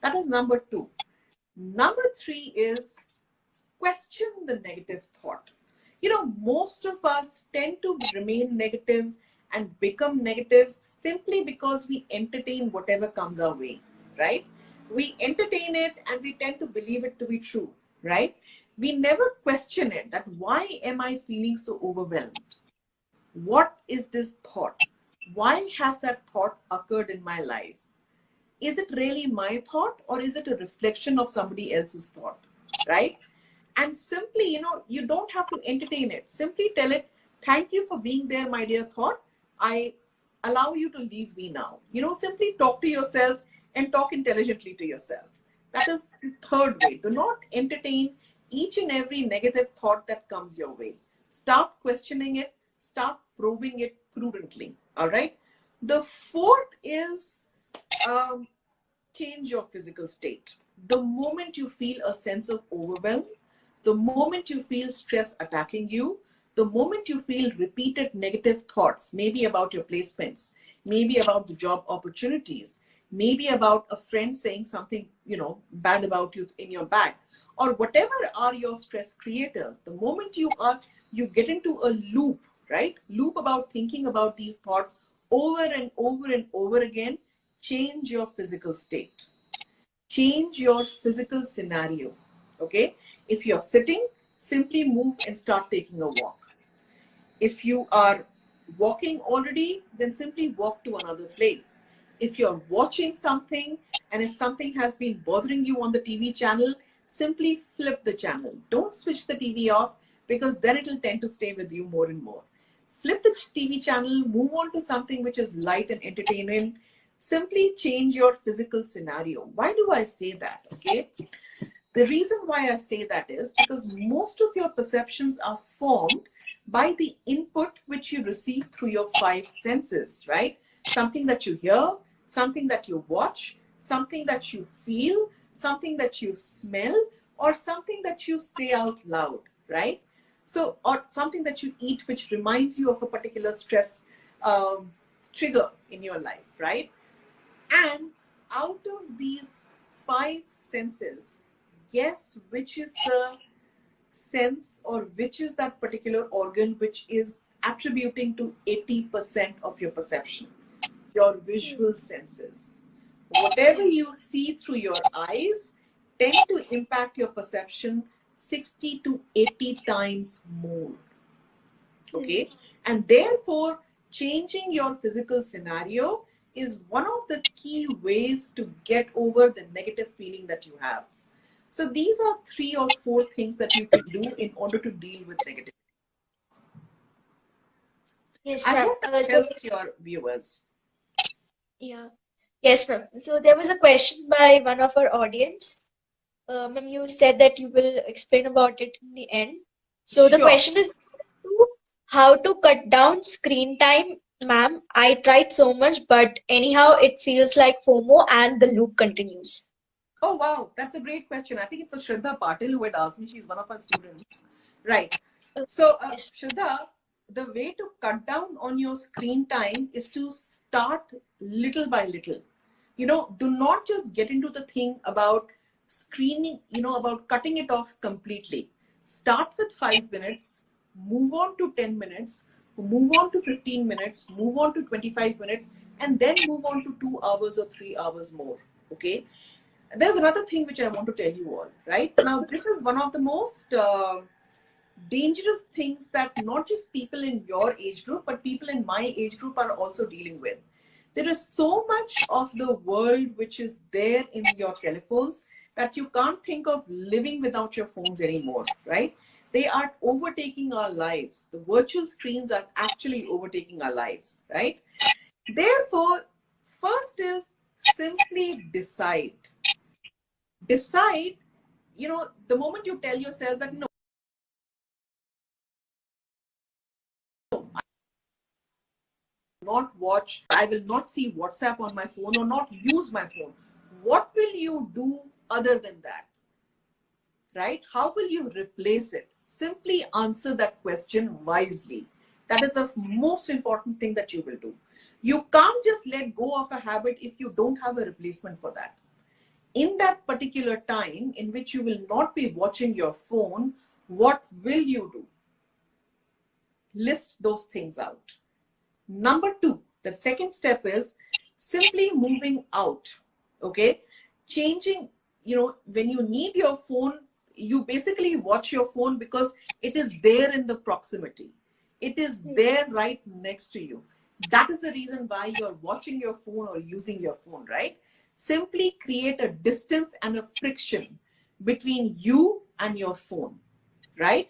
That is number two. Number three is question the negative thought. Most of us tend to remain negative and become negative simply because we entertain whatever comes our way, right? We entertain it and we tend to believe it to be true, right? We never question it, that why am I feeling so overwhelmed? What is this thought? Why has that thought occurred in my life? Is it really my thought or is it a reflection of somebody else's thought, right? And simply, you don't have to entertain it. Simply tell it, thank you for being there, my dear thought. I allow you to leave me now. Simply talk to yourself and talk intelligently to yourself. That is the third way. Do not entertain each and every negative thought that comes your way. Start questioning it, start probing it prudently. All right. The fourth is change your physical state. The moment you feel a sense of overwhelm, the moment you feel stress attacking you, the moment you feel repeated negative thoughts, maybe about your placements, maybe about the job opportunities, maybe about a friend saying something, bad about you in your back, or whatever are your stress creators, the moment you get into a loop, right? Loop about thinking about these thoughts over and over and over again, change your physical state. Change your physical scenario. Okay? If you're sitting, simply move and start taking a walk. If you are walking already, then simply walk to another place. If you're watching something and if something has been bothering you on the TV channel, simply flip the channel. Don't switch the TV off because then it'll tend to stay with you more and more. Flip the TV channel, move on to something which is light and entertaining. Simply change your physical scenario. Why do I say that? Okay. The reason why I say that is because most of your perceptions are formed by the input which you receive through your five senses, right? Something that you hear, something that you watch, something that you feel, something that you smell, or something that you say out loud, right? So, or something that you eat which reminds you of a particular stress trigger in your life, right? And out of these five senses, guess which is the sense or which is that particular organ which is attributing to 80% of your perception? Your visual senses. Whatever you see through your eyes tend to impact your perception 60 to 80 times more. Okay? And therefore, changing your physical scenario is one of the key ways to get over the negative feeling that you have. So these are 3 or 4 things that you can do in order to deal with negativity. Yes, I ma'am. hope that helps your viewers. Yeah. Yes, ma'am. So there was a question by one of our audience. Ma'am, you said that you will explain about it in the end. So the Sure. question is how to cut down screen time. Ma'am, I tried so much, but anyhow, it feels like FOMO and the loop continues. Oh, wow. That's a great question. I think it was Shraddha Patil who had asked me. She's one of our students. Right. So, Yes. Shraddha, the way to cut down on your screen time is to start little by little. Do not just get into the thing about screening, about cutting it off completely. Start with 5 minutes, move on to 10 minutes, move on to 15 minutes, move on to 25 minutes, and then move on to 2 hours or 3 hours more. Okay. There's another thing which I want to tell you all, right? Now, this is one of the most dangerous things that not just people in your age group, but people in my age group are also dealing with. There is so much of the world which is there in your telephones that you can't think of living without your phones anymore, right? They are overtaking our lives. The virtual screens are actually overtaking our lives, right? Therefore, first is simply decide. Decide, the moment you tell yourself that no, not watch, I will not see WhatsApp on my phone or not use my phone. What will you do other than that? Right? How will you replace it? Simply answer that question wisely. That is the most important thing that you will do. You can't just let go of a habit if you don't have a replacement for that. in that particular time in which you will not be watching your phone, what will you do? List those things out. Number two, the second step is simply moving out. Okay. Changing, when you need your phone, you basically watch your phone because it is there in the proximity. It is there right next to you. That is the reason why you're watching your phone or using your phone, right? Simply create a distance and a friction between you and your phone, right?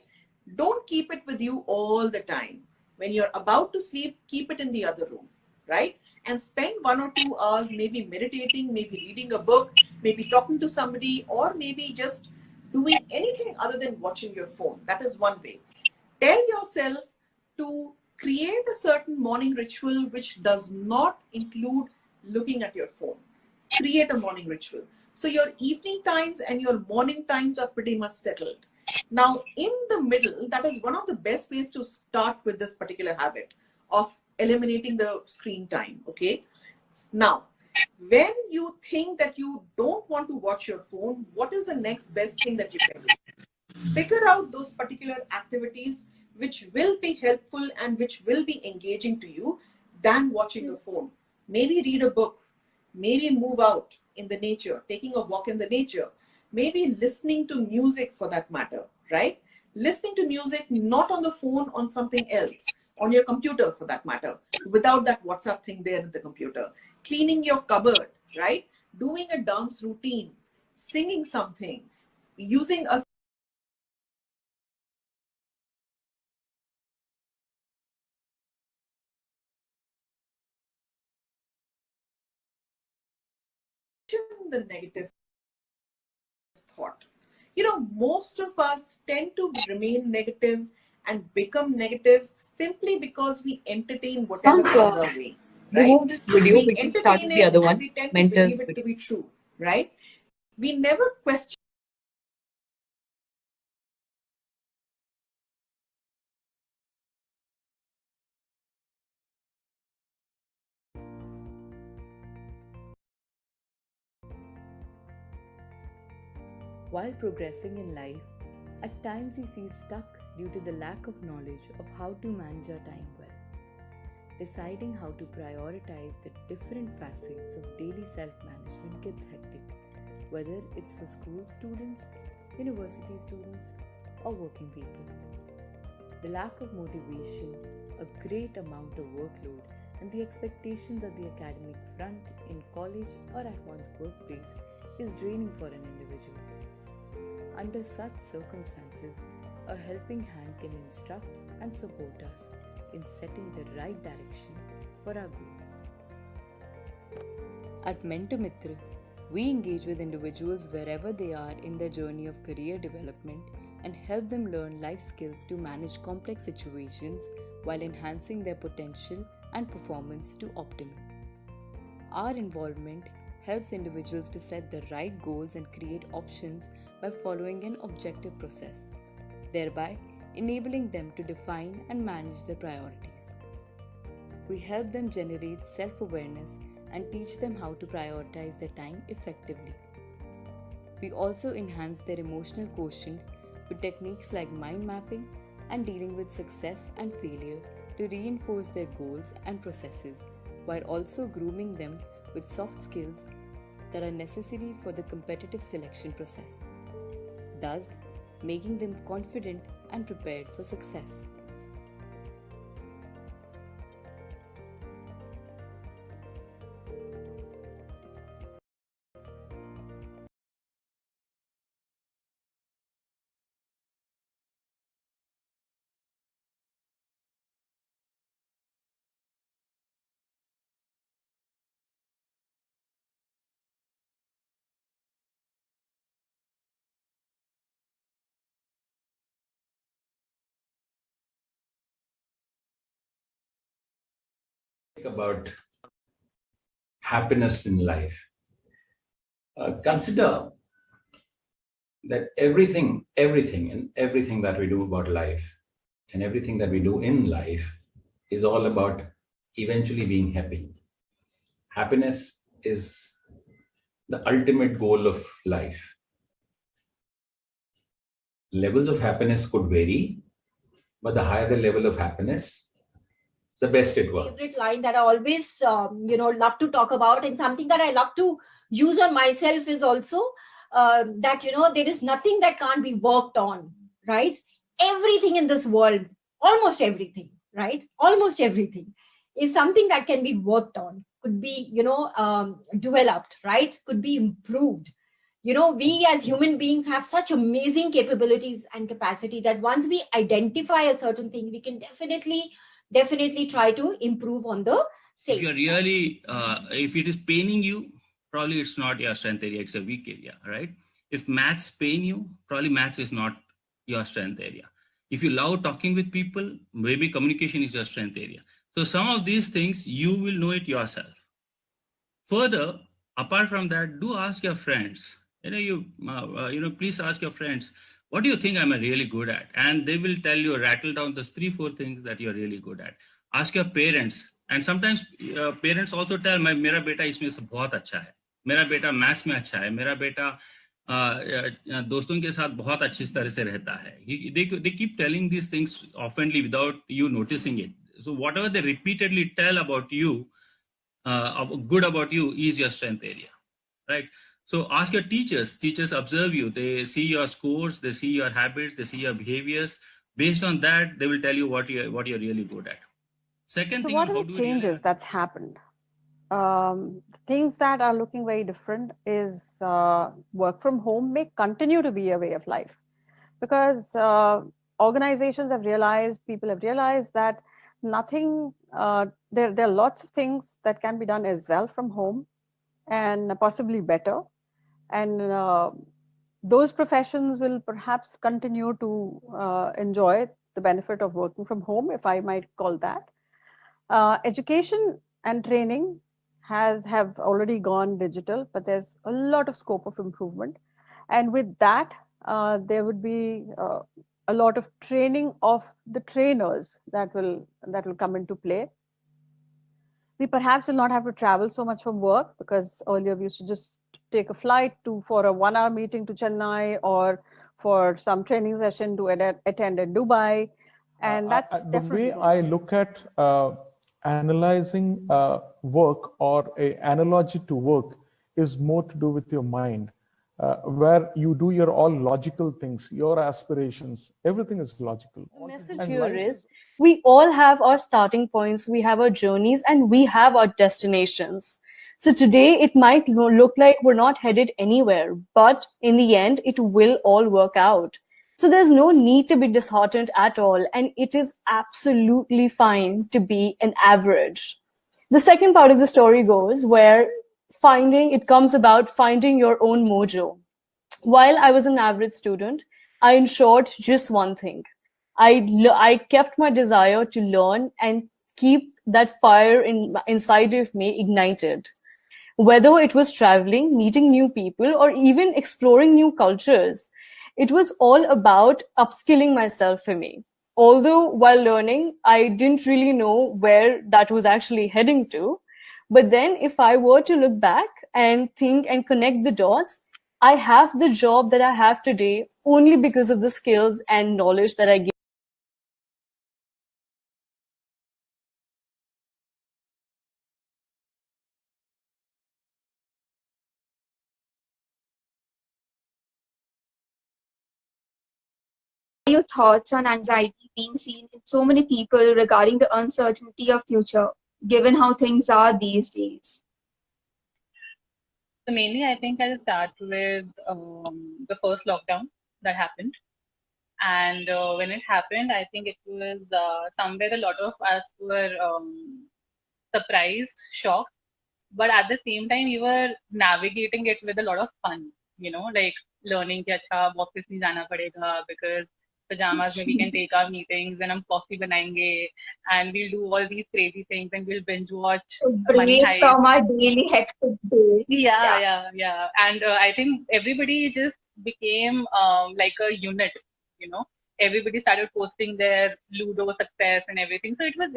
Don't keep it with you all the time. When you're about to sleep, keep it in the other room, right? And spend 1 or 2 hours maybe meditating, maybe reading a book, maybe talking to somebody, or maybe just doing anything other than watching your phone. That is one way. Tell yourself to create a certain morning ritual which does not include looking at your phone. Create a morning ritual. So your evening times and your morning times are pretty much settled. Now, in the middle, that is one of the best ways to start with this particular habit of eliminating the screen time. Okay. Now, when you think that you don't want to watch your phone, what is the next best thing that you can do? Figure out those particular activities which will be helpful and which will be engaging to you than watching your phone. Maybe read a book, maybe move out in the nature, taking a walk in the nature, maybe listening to music for that matter, right? Listening to music not on the phone, on something else, on your computer for that matter, without that WhatsApp thing there in the computer. Cleaning your cupboard, right? Doing a dance routine, singing something, using a the negative thought. Most of us tend to remain negative and become negative simply because we entertain whatever Shank, comes our way, right? remove this video We because entertain started the it other and one, we tend to Mentor's believe it to video. be true, right? We never question While progressing in life, at times we feel stuck due to the lack of knowledge of how to manage our time well. Deciding how to prioritize the different facets of daily self management gets hectic, whether it's for school students, university students, or working people. The lack of motivation, a great amount of workload, and the expectations at the academic front, in college, or at one's workplace is draining for an individual. Under such circumstances, a helping hand can instruct and support us in setting the right direction for our goals. At Mitr, we engage with individuals wherever they are in their journey of career development and help them learn life skills to manage complex situations while enhancing their potential and performance to optimum. Our involvement helps individuals to set the right goals and create options by following an objective process, thereby enabling them to define and manage their priorities. We help them generate self-awareness and teach them how to prioritize their time effectively. We also enhance their emotional quotient with techniques like mind mapping and dealing with success and failure to reinforce their goals and processes, while also grooming them with soft skills that are necessary for the competitive selection process, thus making them confident and prepared for success. About happiness in life. Consider that everything that we do about life and everything that we do in life is all about eventually being happy. Happiness is the ultimate goal of life. Levels of happiness could vary, but the higher the level of happiness, the best it works. Favorite line that I always, love to talk about, and something that I love to use on myself is also that, there is nothing that can't be worked on, right? Everything in this world, almost everything, right? Almost everything is something that can be worked on, could be, developed, right? Could be improved. We as human beings have such amazing capabilities and capacity that once we identify a certain thing, we can definitely try to improve on the same. If you're really, if it is paining you, probably it's not your strength area, it's a weak area, right? If maths pain you, probably maths is not your strength area. If you love talking with people, maybe communication is your strength area. So some of these things, you will know it yourself. Further, apart from that, do ask your friends. Please ask your friends, what do you think I'm really good at? And they will tell you, rattle down those 3-4 things that you're really good at. Ask your parents. And sometimes parents also tell, मेरा बेटा इसमें से बहुत अच्छा है, मेरा बेटा maths में अच्छा है, मेरा बेटा दोस्तों के साथ बहुत अच्छी तरह से रहता है. They keep telling these things oftenly without you noticing it. So whatever they repeatedly tell about you, good about you, is your strength area, right? So ask your teachers. Teachers observe you. They see your scores, they see your habits, they see your behaviors. Based on that, they will tell you what you're really good at. Second So thing, what are the changes that's happened? Things that are looking very different is work from home may continue to be a way of life, because organizations have realized, people have realized that nothing, there are lots of things that can be done as well from home and possibly better. And those professions will perhaps continue to enjoy the benefit of working from home, if I might call that. Education and training have already gone digital, but there's a lot of scope of improvement. And with that, there would be a lot of training of the trainers that will come into play. We perhaps will not have to travel so much from work, because earlier we used to just take a flight for a 1-hour meeting to Chennai, or for some training session to attend in Dubai. And that's the definitely way I look at analyzing work, or a analogy to work, is more to do with your mind, where you do your all logical things, your aspirations, everything is logical. The message here is we all have our starting points, we have our journeys, and we have our destinations. So today it might look like we're not headed anywhere, but in the end, it will all work out. So there's no need to be disheartened at all, and it is absolutely fine to be an average. The second part of the story goes where it comes about finding your own mojo. While I was an average student, I ensured just one thing. I kept my desire to learn and keep that fire inside of me ignited. Whether it was traveling, meeting new people, or even exploring new cultures, it was all about upskilling myself for me. Although while learning, I didn't really know where that was actually heading to. But then if I were to look back and think and connect the dots, I have the job that I have today only because of the skills and knowledge that I gained. Your thoughts on anxiety being seen in so many people regarding the uncertainty of future, given how things are these days? So mainly, I think I'll start with the first lockdown that happened. And when it happened, I think it was somewhere a lot of us were surprised, shocked, but at the same time, we were navigating it with a lot of fun, like learning कि अच्छा office नहीं जाना पड़ेगा because pajamas में we can take our meetings and हम coffee बनाएंगे and we'll do all these crazy things and we'll binge watch Money Break Heist. from our daily hectic day. Yeah. And I think everybody just became like a unit, Everybody started posting their Ludo success and everything. So it was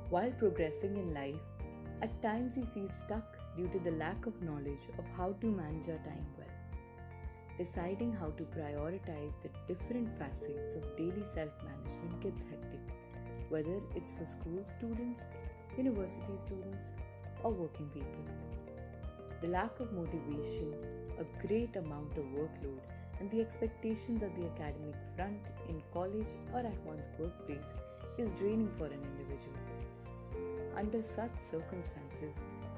While progressing in life, at times we feel stuck due to the lack of knowledge of how to manage our time well. Deciding how to prioritize the different facets of daily self-management gets hectic, whether it's for school students, university students, or working people. The lack of motivation, a great amount of workload, and the expectations at the academic front, in college, or at one's workplace is draining for an individual. Under such circumstances,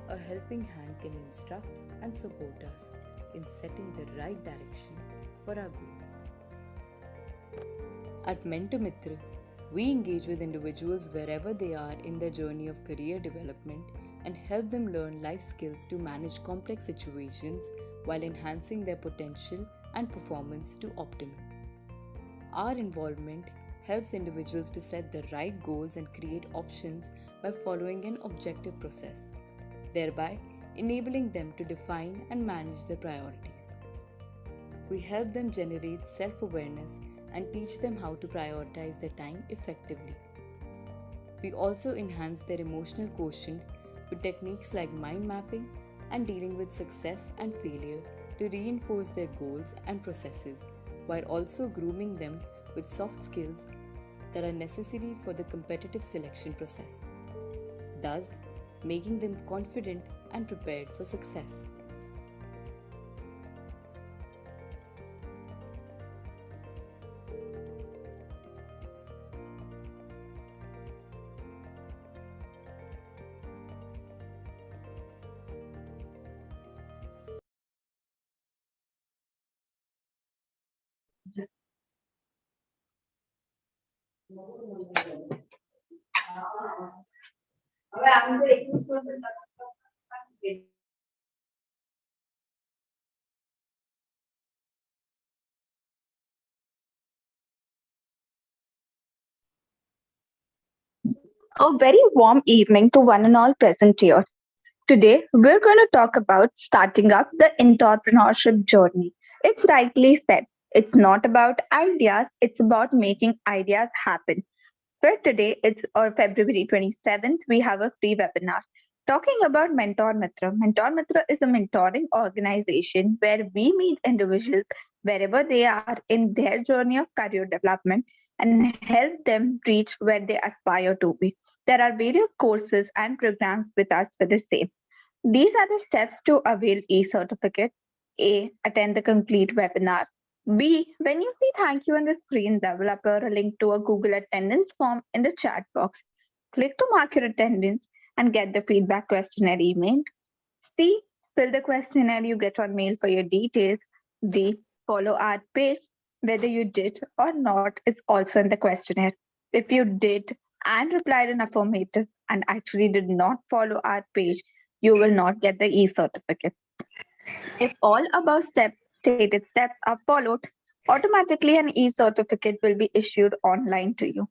a helping hand can instruct and support us in setting the right direction for our goals. At Mitr, we engage with individuals wherever they are in their journey of career development and help them learn life skills to manage complex situations while enhancing their potential and performance to optimum. Our involvement helps individuals to set the right goals and create options by following an objective process, thereby enabling them to define and manage their priorities. We help them generate self-awareness and teach them how to prioritize their time effectively. We also enhance their emotional quotient with techniques like mind mapping and dealing with success and failure to reinforce their goals and processes, while also grooming them with soft skills that are necessary for the competitive selection process, thus making them confident and prepared for success. A very warm evening to one and all present here. Today, we're going to talk about starting up the entrepreneurship journey. It's rightly said, it's not about ideas, it's about making ideas happen. For today, it's February 27th, we have a free webinar talking about Mentor Mitra. Mentor Mitra is a mentoring organization where we meet individuals wherever they are in their journey of career development and help them reach where they aspire to be. There are various courses and programs with us for the same. These are the steps to avail e-certificate. A. Attend the complete webinar. B. When you see thank you on the screen, develop a link to a Google attendance form in the chat box. Click to mark your attendance and get the feedback questionnaire emailed. C. Fill the questionnaire you get on mail for your details. D. Follow our page. Whether you did or not is also in the questionnaire. If you did and replied in affirmative and actually did not follow our page, you will not get the e-certificate. If all above stated steps are followed, automatically an e-certificate will be issued online to you.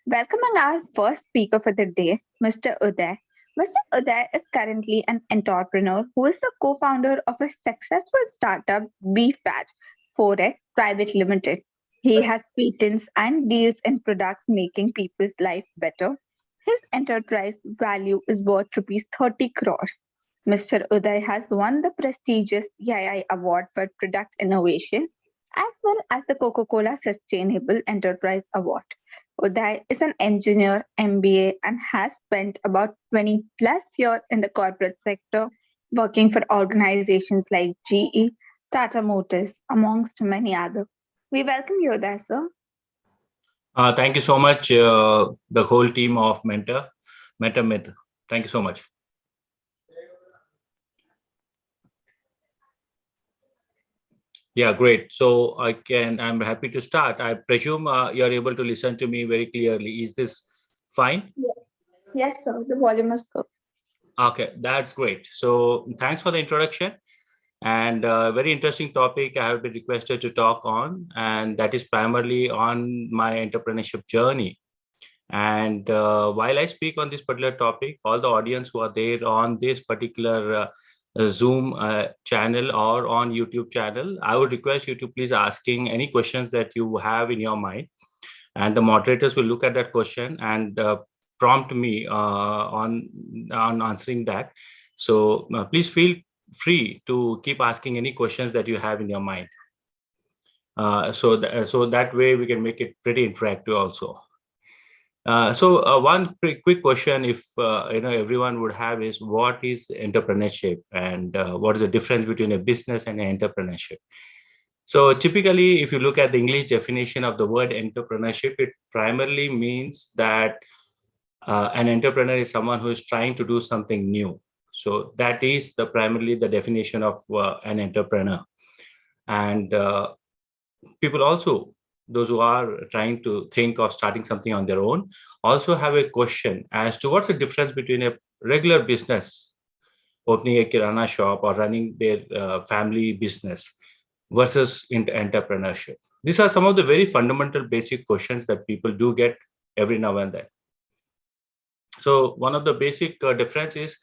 Welcoming our first speaker for the day, Mr. Uday. Mr. Uday is currently an entrepreneur who is the co-founder of a successful startup, BFAT 4X Private Limited. He has patents and deals in products making people's life better. His enterprise value is worth rupees 30 crores. Mr. Uday has won the prestigious EII Award for Product Innovation as well as the Coca-Cola Sustainable Enterprise Award. Uday is an engineer, MBA, and has spent about 20 plus years in the corporate sector, working for organizations like GE, Tata Motors, amongst many others. We welcome you, Uday, sir. Thank you so much, the whole team of Mitr. Thank you so much. Yeah, great. So I'm happy to start. I presume you're able to listen to me very clearly. Is this fine? Yes, sir. The volume is good. Okay, that's great. So thanks for the introduction. And a very interesting topic I have been requested to talk on, and that is primarily on my entrepreneurship journey. And while I speak on this particular topic, all the audience who are there on this particular Zoom channel or on YouTube channel, I would request you to please asking any questions that you have in your mind. and the moderators will look at that question and prompt me on answering that. So please feel free to keep asking any questions that you have in your mind. So that way we can make it pretty interactive also. One quick question, if everyone would have, is what is entrepreneurship, and what is the difference between a business and an entrepreneurship? So typically, if you look at the English definition of the word entrepreneurship, it primarily means that an entrepreneur is someone who is trying to do something new. So that is primarily the definition of an entrepreneur. And people also, those who are trying to think of starting something on their own, also have a question as to what's the difference between a regular business, opening a kirana shop or running their family business, versus entrepreneurship. These are some of the very fundamental basic questions that people do get every now and then. So one of the basic difference is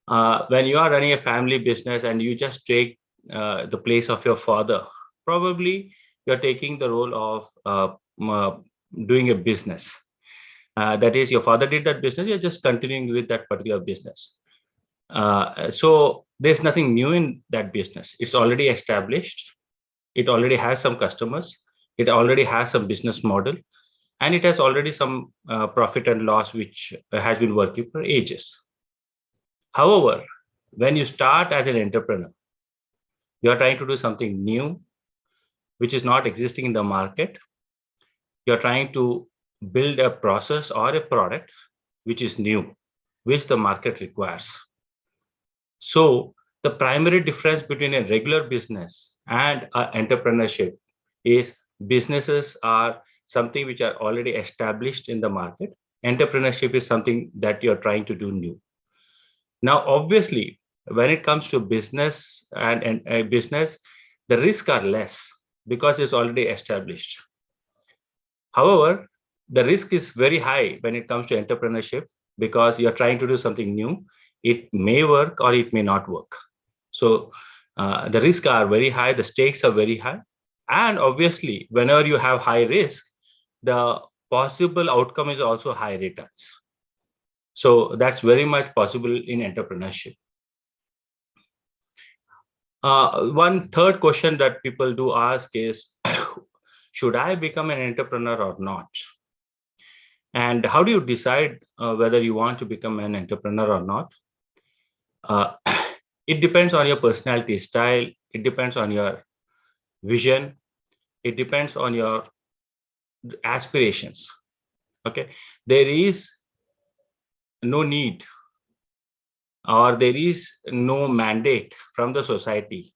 when you are running a family business and you just take the place of your father, probably you're taking the role of doing a business. That is, your father did that business, you're just continuing with that particular business. So there's nothing new in that business. It's already established. It already has some customers. It already has some business model. And it has already some profit and loss, which has been working for ages. However, when you start as an entrepreneur, you are trying to do something new, which is not existing in the market. You're trying to build a process or a product which is new, which the market requires. So the primary difference between a regular business and entrepreneurship is businesses are something which are already established in the market. Entrepreneurship is something that you're trying to do new. Now, obviously, when it comes to business and a business, the risks are less because it's already established. However, the risk is very high when it comes to entrepreneurship because you're trying to do something new. It may work or it may not work. So the risks are very high, the stakes are very high. And obviously, whenever you have high risk, the possible outcome is also high returns. So that's very much possible in entrepreneurship. One third question that people do ask is, should I become an entrepreneur or not? And how do you decide whether you want to become an entrepreneur or not? It depends on your personality style. It depends on your vision. It depends on your aspirations. Okay, there is no need or there is no mandate from the society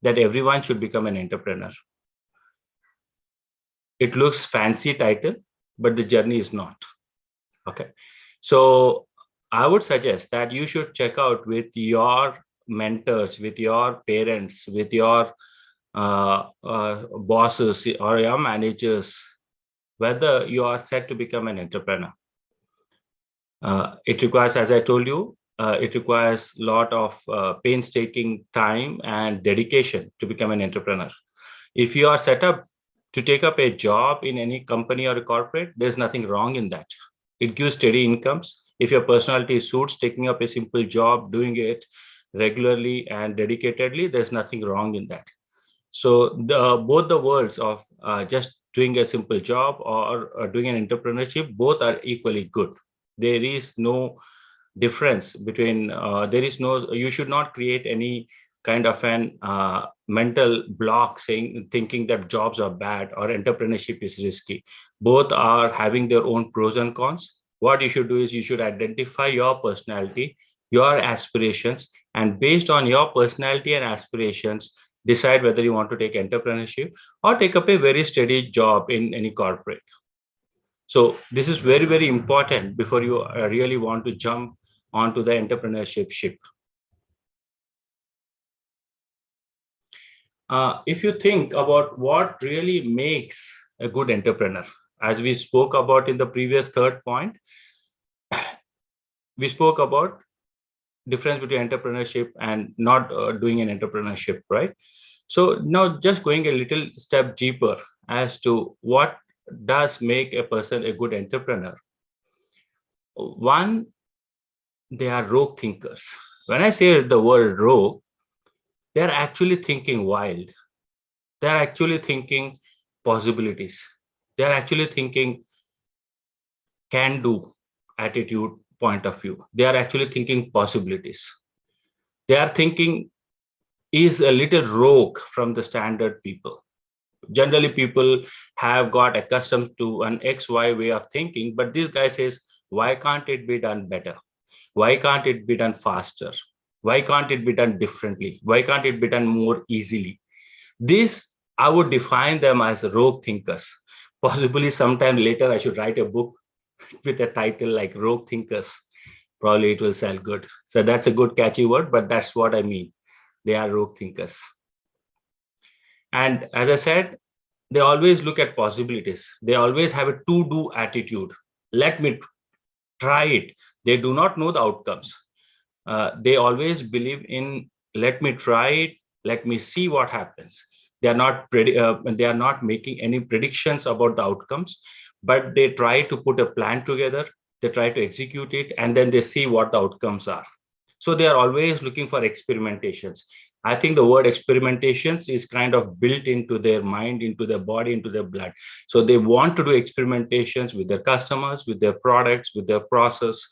that everyone should become an entrepreneur. It looks fancy title, but the journey is not. Okay, so I would suggest that you should check out with your mentors, with your parents, with your bosses or your managers, whether you are set to become an entrepreneur. It requires, as I told you, it requires a lot of painstaking time and dedication to become an entrepreneur. If you are set up to take up a job in any company or a corporate, there's nothing wrong in that. It gives steady incomes. If your personality suits taking up a simple job, doing it regularly and dedicatedly, there's nothing wrong in that. So both the worlds of just doing a simple job or doing an entrepreneurship, both are equally good. There is no difference between, you should not create any kind of an mental block thinking that jobs are bad or entrepreneurship is risky. Both are having their own pros and cons. What you should do is you should identify your personality, your aspirations, and based on your personality and aspirations, decide whether you want to take entrepreneurship or take up a very steady job in any corporate. So this is very, very important before you really want to jump onto the entrepreneurship ship. If you think about what really makes a good entrepreneur, as we spoke about in the previous third point, we spoke about difference between entrepreneurship and not doing an entrepreneurship, right? So now just going a little step deeper as to what does make a person a good entrepreneur? One, they are rogue thinkers. When I say the word rogue, they're actually thinking wild. They're actually thinking possibilities. They're actually thinking can do attitude point of view. They are actually thinking possibilities. They are thinking is a little rogue from the standard people. Generally, people have got accustomed to an XY way of thinking, but this guy says, why can't it be done better? Why can't it be done faster? Why can't it be done differently? Why can't it be done more easily? This, I would define them as rogue thinkers. Possibly sometime later, I should write a book with a title like Rogue Thinkers. Probably it will sell good. So that's a good catchy word, but that's what I mean. They are rogue thinkers. And as I said, they always look at possibilities. They always have a to-do attitude. Let me try it. They do not know the outcomes. They always believe in let me try it, let me see what happens. They are not making any predictions about the outcomes, but they try to put a plan together, they try to execute it, and then they see what the outcomes are. So they are always looking for experimentations. I think the word experimentations is kind of built into their mind, into their body, into their blood. So they want to do experimentations with their customers, with their products, with their process.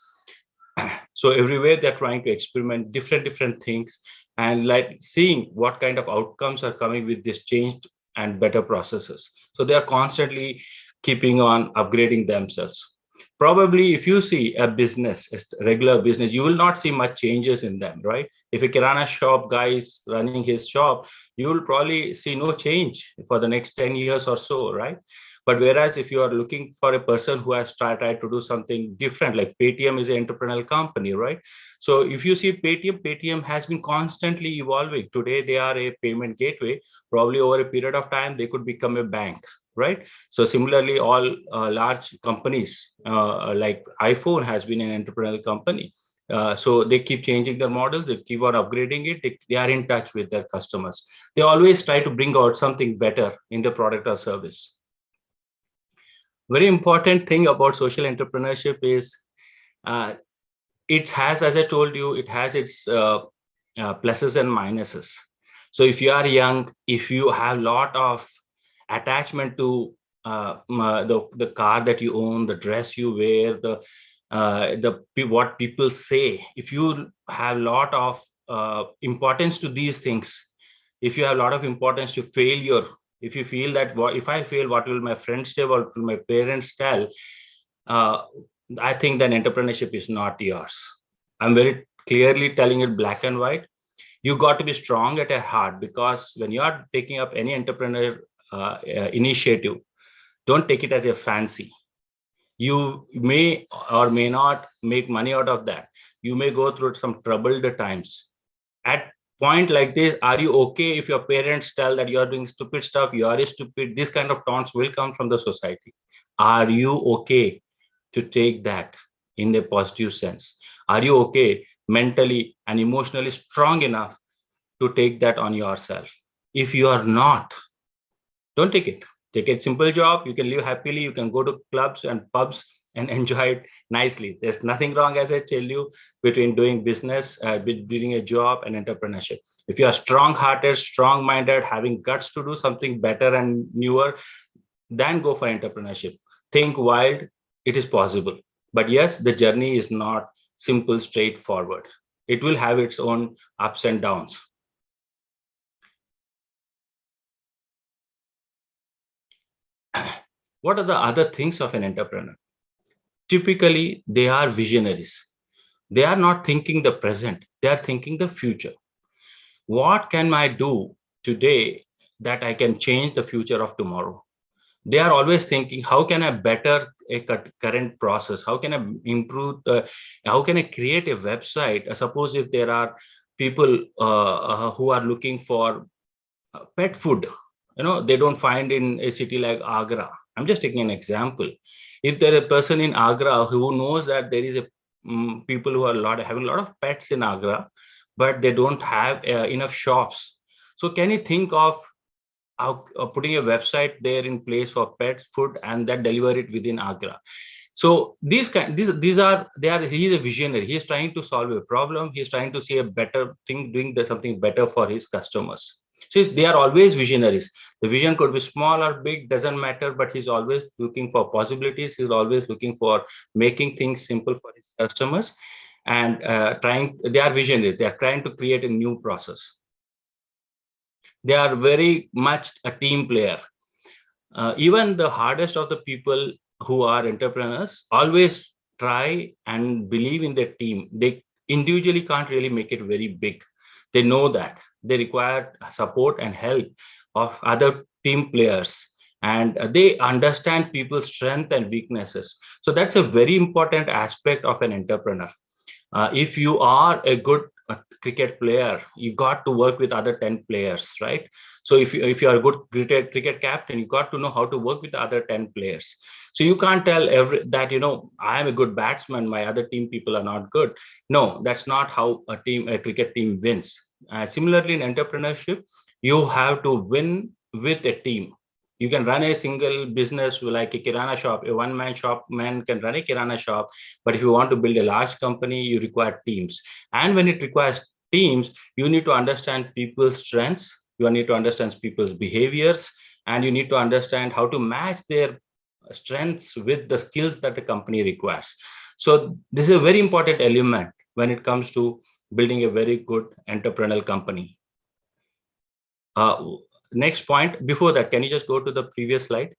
So everywhere they're trying to experiment different things and like seeing what kind of outcomes are coming with this changed and better processes. So they are constantly keeping on upgrading themselves. Probably if you see a business, a regular business, you will not see much changes in them, right? If a kirana shop guy is running his shop, you will probably see no change for the next 10 years or so, right? But whereas if you are looking for a person who has tried to do something different, like Paytm is an entrepreneurial company, right? So if you see Paytm has been constantly evolving. Today, they are a payment gateway. Probably over a period of time, they could become a bank, right? So similarly, all large companies like iPhone has been an entrepreneurial company. So they keep changing their models, they keep on upgrading it, they are in touch with their customers. They always try to bring out something better in the product or service. Very important thing about social entrepreneurship is it has, as I told you, it has its pluses and minuses. So if you are young, if you have a lot of attachment to the car that you own, the dress you wear, what people say, if you have a lot of importance to these things, if you have a lot of importance to failure, if you feel that if I fail, what will my friends say, what will my parents tell? uh, I think that entrepreneurship is not yours. I'm very clearly telling it black and white. You got to be strong at your heart, because when you are taking up any entrepreneur initiative, don't take it as a fancy. You may or may not make money out of that. You may go through some troubled times. At point like this, are you okay if your parents tell that you are doing stupid stuff, you are stupid? This kind of taunts will come from the society. Are you okay to take that in a positive sense? Are you okay mentally and emotionally strong enough to take that on yourself? If you are not, don't take it. Take a simple job. You can live happily. You can go to clubs and pubs and enjoy it nicely. There's nothing wrong, as I tell you, between doing business, doing a job and entrepreneurship. If you are strong-hearted, strong-minded, having guts to do something better and newer, then go for entrepreneurship. Think wild. It is possible. But yes, the journey is not simple, straightforward. It will have its own ups and downs. What are the other things of an entrepreneur? Typically, they are visionaries. They are not thinking the present, they are thinking the future. What can I do today that I can change the future of tomorrow? They are always thinking, how can I better a current process? How can I improve? How can I create a website? Suppose if there are people who are looking for pet food, they don't find in a city like Agra. I'm just taking an example. If there is a person in Agra who knows that there is a people who are having a lot of pets in Agra, but they don't have enough shops. So can you think of putting a website there in place for pets food and then deliver it within Agra. So he is a visionary. He is trying to solve a problem. He is trying to see a better thing, doing something better for his customers. So they are always visionaries. The vision could be small or big, doesn't matter, but he's always looking for possibilities. He's always looking for making things simple for his customers, and they are visionaries. They are trying to create a new process. They are very much a team player. Even the hardest of the people who are entrepreneurs always try and believe in their team. They individually can't really make it very big. They know that they require support and help of other team players, and they understand people's strength and weaknesses. So that's a very important aspect of an entrepreneur. If you are a good cricket player, you got to work with other 10 players, right? So if you are a good cricket captain, you got to know how to work with the other 10 players. So you can't tell that, I am a good batsman, my other team people are not good. No, that's not how a cricket team wins. Similarly, in entrepreneurship, you have to win with a team. You can run a single business like a kirana shop. A one-man shop man can run a kirana shop, but if you want to build a large company, you require teams. And when it requires teams, you need to understand people's strengths, you need to understand people's behaviors, and you need to understand how to match their strengths with the skills that the company requires. So this is a very important element when it comes to building a very good entrepreneurial company. Next point, before that, can you just go to the previous slide?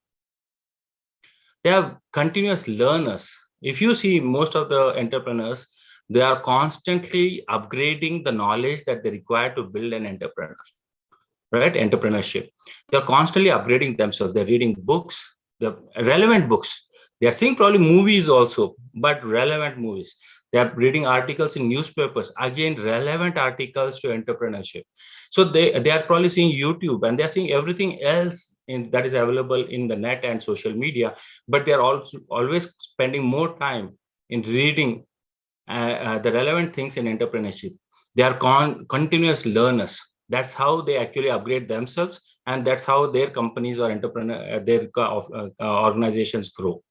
They are continuous learners. If you see most of the entrepreneurs, they are constantly upgrading the knowledge that they require to build an entrepreneur, right? Entrepreneurship. They are constantly upgrading themselves. They're reading books, the relevant books. They are seeing probably movies also, but relevant movies. They are reading articles in newspapers, again, relevant articles to entrepreneurship. So they are probably seeing YouTube, and they're seeing everything else that is available in the net and social media, but they're also always spending more time in reading the relevant things in entrepreneurship. They are continuous learners. That's how they actually upgrade themselves, and that's how their companies or their organizations grow.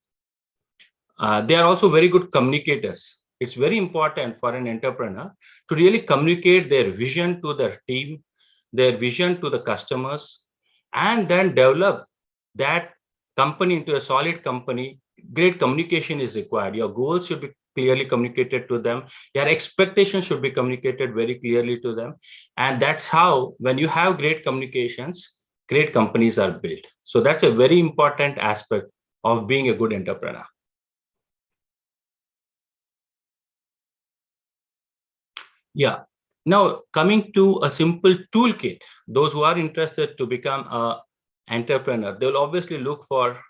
They are also very good communicators. It's very important for an entrepreneur to really communicate their vision to their team, their vision to the customers, and then develop that company into a solid company. Great communication is required. Your goals should be clearly communicated to them. Your expectations should be communicated very clearly to them. And that's how, when you have great communications, great companies are built. So that's a very important aspect of being a good entrepreneur. Yeah. Now, coming to a simple toolkit, those who are interested to become an entrepreneur, they'll obviously look for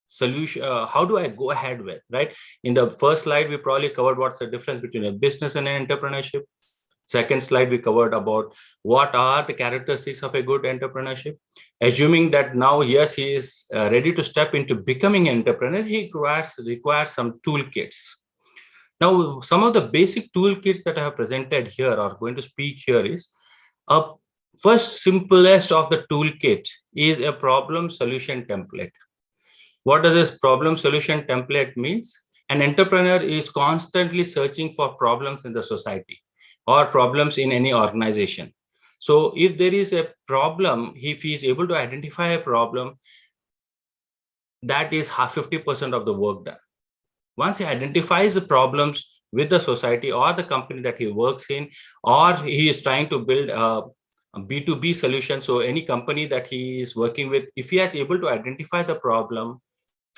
solution. How do I go ahead with, right? In the first slide, we probably covered what's the difference between a business and an entrepreneurship. Second slide, we covered about what are the characteristics of a good entrepreneurship. Assuming that now, yes, he is ready to step into becoming an entrepreneur, he requires some toolkits. Now, some of the basic toolkits that I have presented here or going to speak here is first simplest of the toolkit is a problem solution template. What does this problem solution template means? An entrepreneur is constantly searching for problems in the society or problems in any organization. So if there is a problem, if he is able to identify a problem, that is 50% of the work done. Once he identifies the problems with the society or the company that he works in, or he is trying to build a B2B solution, so any company that he is working with, if he is able to identify the problem,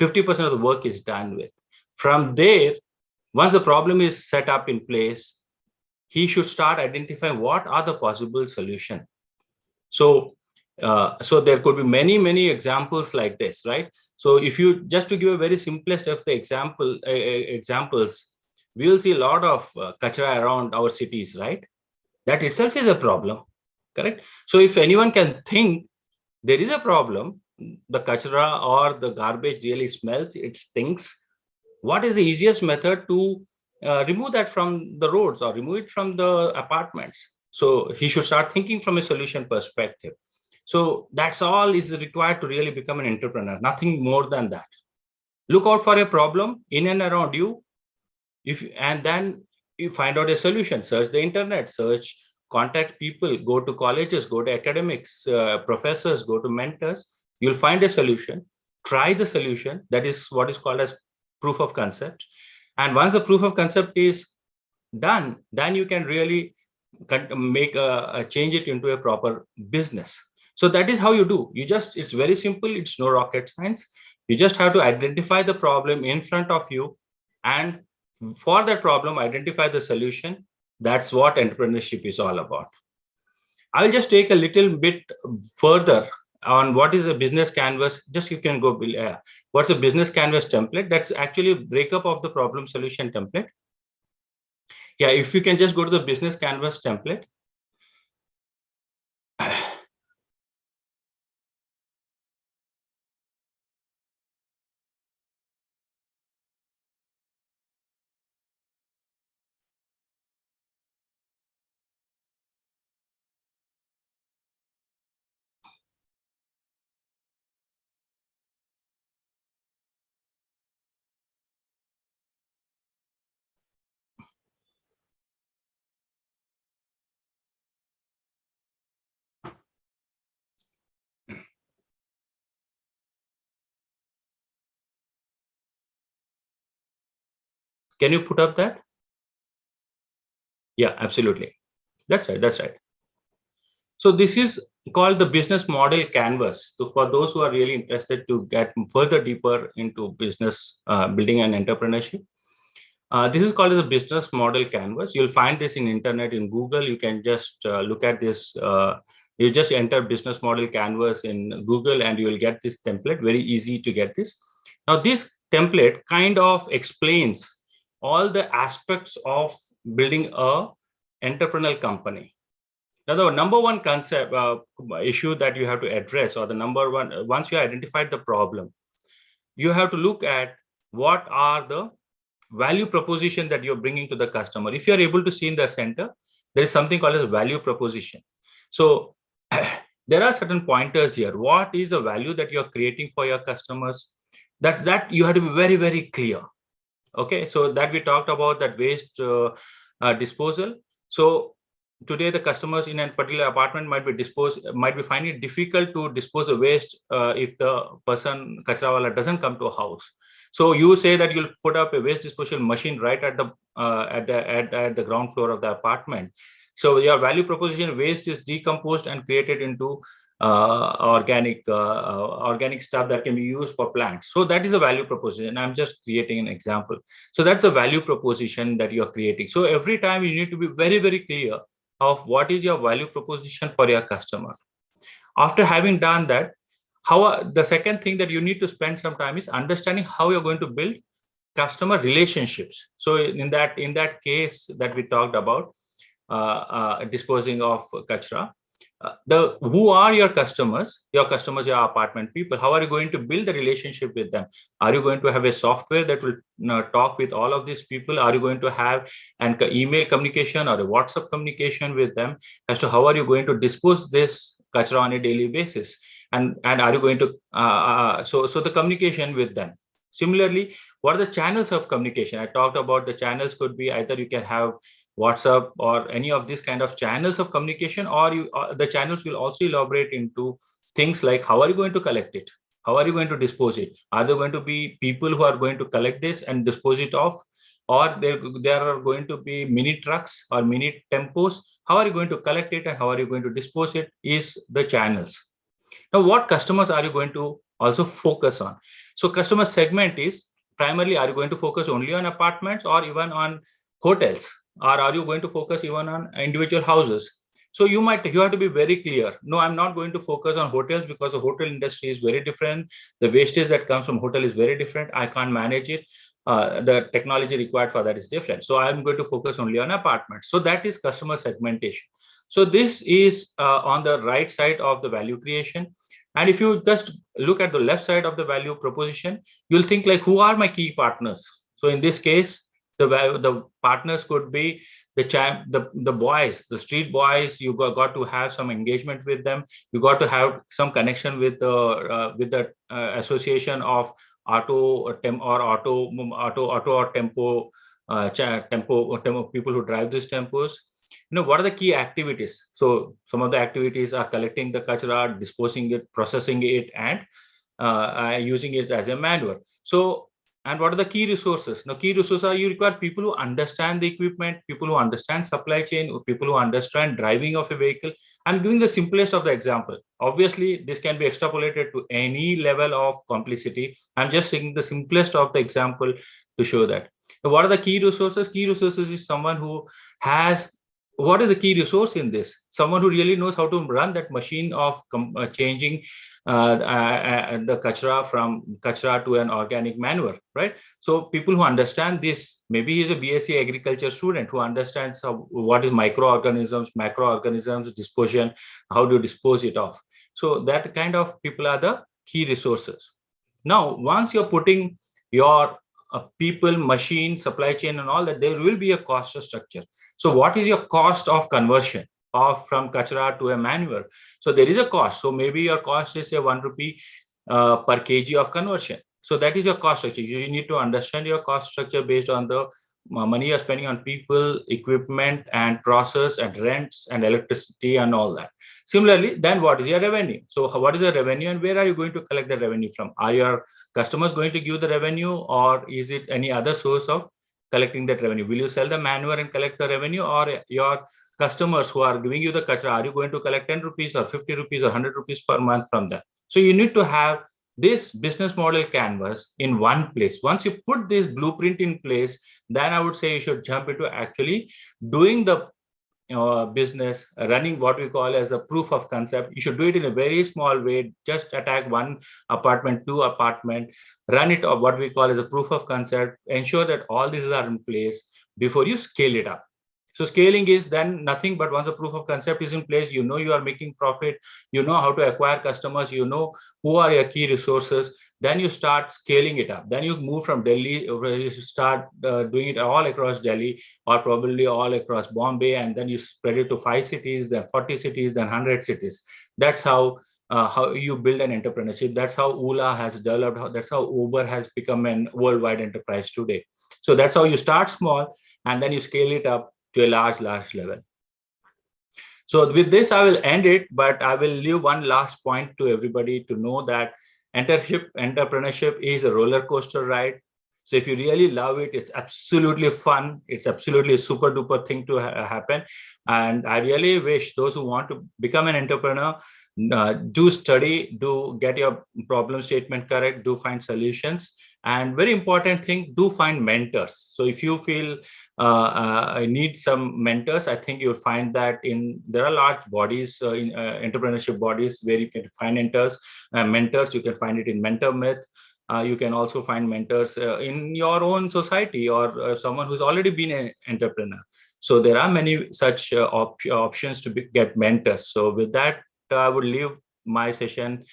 50% of the work is done with. From there, once the problem is set up in place, he should start identifying what are the possible solutions. So there could be many examples like this, right? So if you just to give a very simplest of the examples, we will see a lot of kachra around our cities, right? That itself is a problem, correct? So if anyone can think there is a problem, the kachra or the garbage really smells, it stinks. What is the easiest method to remove that from the roads or remove it from the apartments? So he should start thinking from a solution perspective. So that's all is required to really become an entrepreneur, nothing more than that. Look out for a problem in and around you, and then you find out a solution. Search the internet, search, contact people, go to colleges, go to academics, professors, go to mentors. You'll find a solution. Try the solution. That is what is called as proof of concept. And once the proof of concept is done, then you can really make change it into a proper business. So that is how you do. It's very simple. It's no rocket science. You just have to identify the problem in front of you, and for that problem, identify the solution. That's what entrepreneurship is all about. I'll just take a little bit further on what is a business canvas. Just you can go, what's a business canvas template? That's actually a breakup of the problem solution template. Yeah, if you can just go to the business canvas template. Can you put up that? Yeah, absolutely. That's right. That's right. So this is called the business model canvas. So for those who are really interested to get further deeper into business building and entrepreneurship, this is called as a business model canvas. You'll find this in internet, in Google. You can just look at this. You just enter business model canvas in Google and you will get this template. Very easy to get this. Now this template kind of explains all the aspects of building a entrepreneurial company. Now, the number one concept issue that you have to address, or the number one, once you identified the problem, you have to look at what are the value proposition that you're bringing to the customer. If you're able to see in the center, there is something called as value proposition. So there are certain pointers here. What is the value that you're creating for your customers? That you have to be very, very clear. Okay, so that we talked about that waste disposal. So today the customers in a particular apartment might be finding it difficult to dispose of waste if the person kachrawala doesn't come to a house. So you say that you'll put up a waste disposal machine right at the ground floor of the apartment. So your value proposition: waste is decomposed and created into organic stuff that can be used for plants. So that is a value proposition. I'm just creating an example. So that's a value proposition that you're creating. So every time you need to be very, very clear of what is your value proposition for your customer. After having done that, the second thing that you need to spend some time is understanding how you're going to build customer relationships. So in that case that we talked about, disposing of kachra, who are your customers, your apartment people? How are you going to build the relationship with them? Are you going to have a software that will talk with all of these people? Are you going to have an email communication or a WhatsApp communication with them as to how are you going to dispose this kachra on a daily basis? And are you going to so the communication with them? Similarly, what are the channels of communication? I talked about the channels could be either you can have WhatsApp or any of these kind of channels of communication, or the channels will also elaborate into things like how are you going to collect it? How are you going to dispose it? Are there going to be people who are going to collect this and dispose it off? Or there are going to be mini trucks or mini tempos? How are you going to collect it and how are you going to dispose it is the channels. Now, what customers are you going to also focus on? So customer segment is primarily, are you going to focus only on apartments or even on hotels? Or are you going to focus even on individual houses? So you have to be very clear. No, I'm not going to focus on hotels because the hotel industry is very different. The wastage that comes from hotel is very different. I can't manage it. The technology required for that is different. So I'm going to focus only on apartments. So that is customer segmentation. So this is on the right side of the value creation. And if you just look at the left side of the value proposition, you'll think like, who are my key partners? So in this case, The partners could be the boys, the street boys. You got to have some engagement with them. You got to have some connection with the association of auto or tempo, tempo people who drive these tempos. What are the key activities? So some of the activities are collecting the kachra, disposing it, processing it, and using it as a manure. So, and what are the key resources? Now, key resources are, you require people who understand the equipment, people who understand supply chain, people who understand driving of a vehicle. I'm giving the simplest of the example. Obviously, this can be extrapolated to any level of complexity. I'm just taking the simplest of the example to show that. So what are the key resources? Key resources is someone who has, what is the key resource in this? Someone who really knows how to run that machine of changing the kachra from kachra to an organic manure, right? So people who understand this, maybe he's a BSc agriculture student who understands what is microorganisms, macroorganisms, disposition, how to dispose it off. So that kind of people are the key resources. Now, once you're putting your people, machine, supply chain, and all that, there will be a cost structure. So what is your cost of conversion of from kachra to a manure? So there is a cost. So maybe your cost is say 1 rupee per kg of conversion. So that is your cost structure. You need to understand your cost structure based on the money you're spending on people, equipment, and process, and rents, and electricity, and all that. Similarly, then what is your revenue? So what is the revenue, and where are you going to collect the revenue from? Are your customers going to give the revenue, or is it any other source of collecting that revenue? Will you sell the manure and collect the revenue, or your customers who are giving you the kachra, are you going to collect 10 rupees or 50 rupees or 100 rupees per month from them? So you need to have this business model canvas in one place. Once you put this blueprint in place, then I would say you should jump into actually doing the business, running what we call as a proof of concept. You should do it in a very small way. Just attack one apartment, two apartment, run it, or what we call as a proof of concept. Ensure that all these are in place before you scale it up. So scaling is then nothing but once a proof of concept is in place, you know you are making profit, you know how to acquire customers, you know who are your key resources, then you start scaling it up. Then you move from Delhi, you start doing it all across Delhi or probably all across Bombay, and then you spread it to 5 cities, then 40 cities, then 100 cities. That's how you build an entrepreneurship. That's how Ola has developed. That's how Uber has become an worldwide enterprise today. So that's how you start small and then you scale it up to a large level. So with this, I will end it, but I will leave one last point to everybody to know that entrepreneurship is a roller coaster ride. So if you really love it, it's absolutely fun. It's absolutely a super duper thing to happen. And I really wish those who want to become an entrepreneur, do study, do get your problem statement correct, do find solutions. And very important thing, do find mentors. So if you feel I need some mentors, I think you'll find that there are large bodies, in entrepreneurship bodies, where you can find mentors. You can find it in Mentor Myth. You can also find mentors in your own society or someone who's already been an entrepreneur. So there are many such options to get mentors. So with that, I would leave my session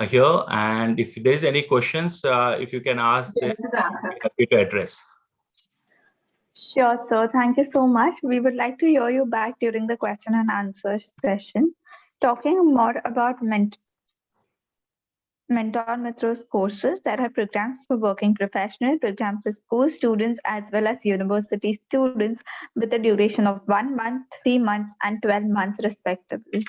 here. And if there's any questions, if you can ask, then I'll be happy to address. Sure, sir. Thank you so much. We would like to hear you back during the question and answer session, talking more about Mentor Mitr's courses. There are programs for working professionals, programs for school students, as well as university students with a duration of 1 month, 3 months, and 12 months, respectively.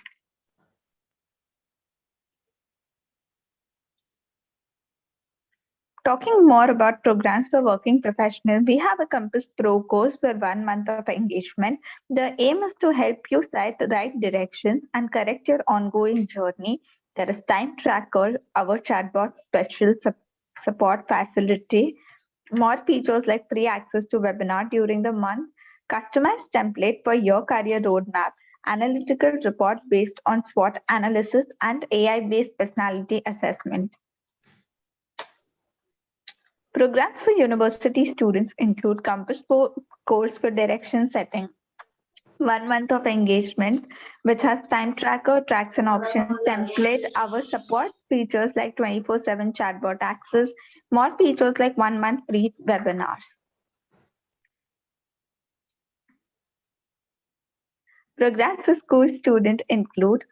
Talking more about programs for working professionals, we have a Compass Pro course for 1 month of engagement. The aim is to help you set the right directions and correct your ongoing journey. There is time tracker, our chatbot special support facility, more features like free access to webinar during the month, customized template for your career roadmap, analytical report based on SWOT analysis, and AI-based personality assessment. Programs for university students include Compass course for direction setting, 1 month of engagement, which has time tracker, tracks and options, template, our support, features like 24/7 chatbot access, more features like 1 month free webinars. Programs for school students include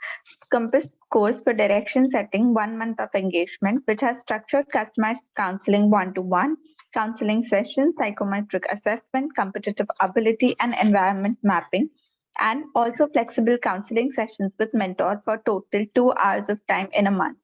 Compass course for direction setting, 1 month of engagement, which has structured customized counseling one-to-one, counseling sessions, psychometric assessment, competitive ability and environment mapping, and also flexible counseling sessions with mentor for total 2 hours of time in a month.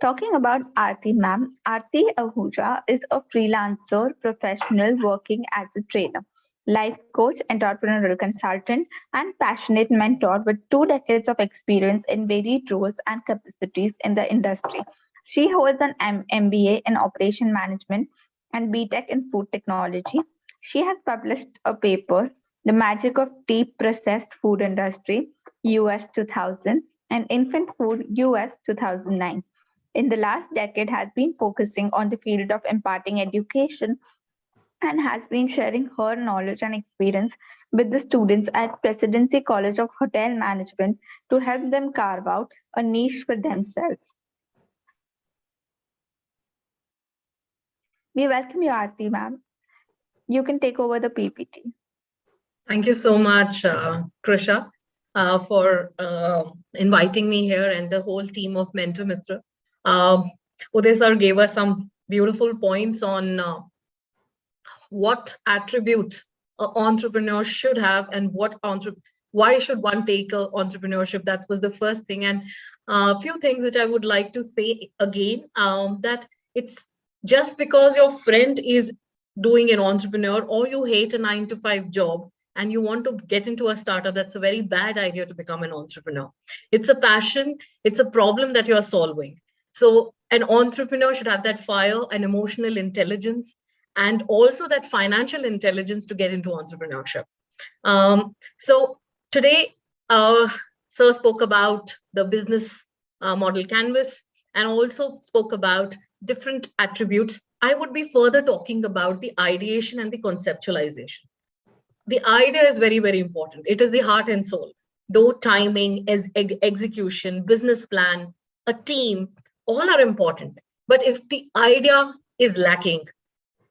Talking about Aarti ma'am, Aarti Ahuja is a freelancer professional working as a trainer, life coach, entrepreneurial consultant, and passionate mentor with 2 decades of experience in varied roles and capacities in the industry. She holds an MBA in operation management and BTech in food technology. She has published a paper, The Magic of Deep Processed Food Industry, US 2000, and Infant Food, US 2009. In the last decade has been focusing on the field of imparting education and has been sharing her knowledge and experience with the students at Presidency College of Hotel Management to help them carve out a niche for themselves. We welcome you, Aarti ma'am. You can take over the PPT. Thank you so much, Krisha, for inviting me here and the whole team of Mentor Mitr. Uday sir gave us some beautiful points on what attributes an entrepreneur should have and why should one take entrepreneurship. That was the first thing. And a few things which I would like to say again, that it's just because your friend is doing an entrepreneur or you hate a 9-to-5 job and you want to get into a startup, that's a very bad idea to become an entrepreneur. It's a passion, it's a problem that you're solving. So an entrepreneur should have that fire and emotional intelligence and also that financial intelligence to get into entrepreneurship. So today, Sir spoke about the business model canvas and also spoke about different attributes. I would be further talking about the ideation and the conceptualization. The idea is very, very important. It is the heart and soul. Though timing, execution, business plan, a team, all are important. But if the idea is lacking,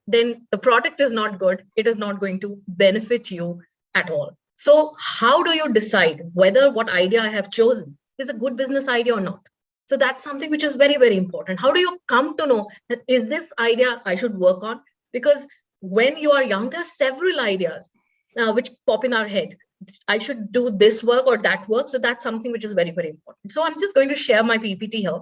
then the product is not good. It is not going to benefit you at all. So how do you decide whether what idea I have chosen is a good business idea or not? So that's something which is very, very important. How do you come to know that is this idea I should work on? Because when you are young, there are several ideas which pop in our head. I should do this work or that work. So that's something which is very, very important. So I'm just going to share my PPT here.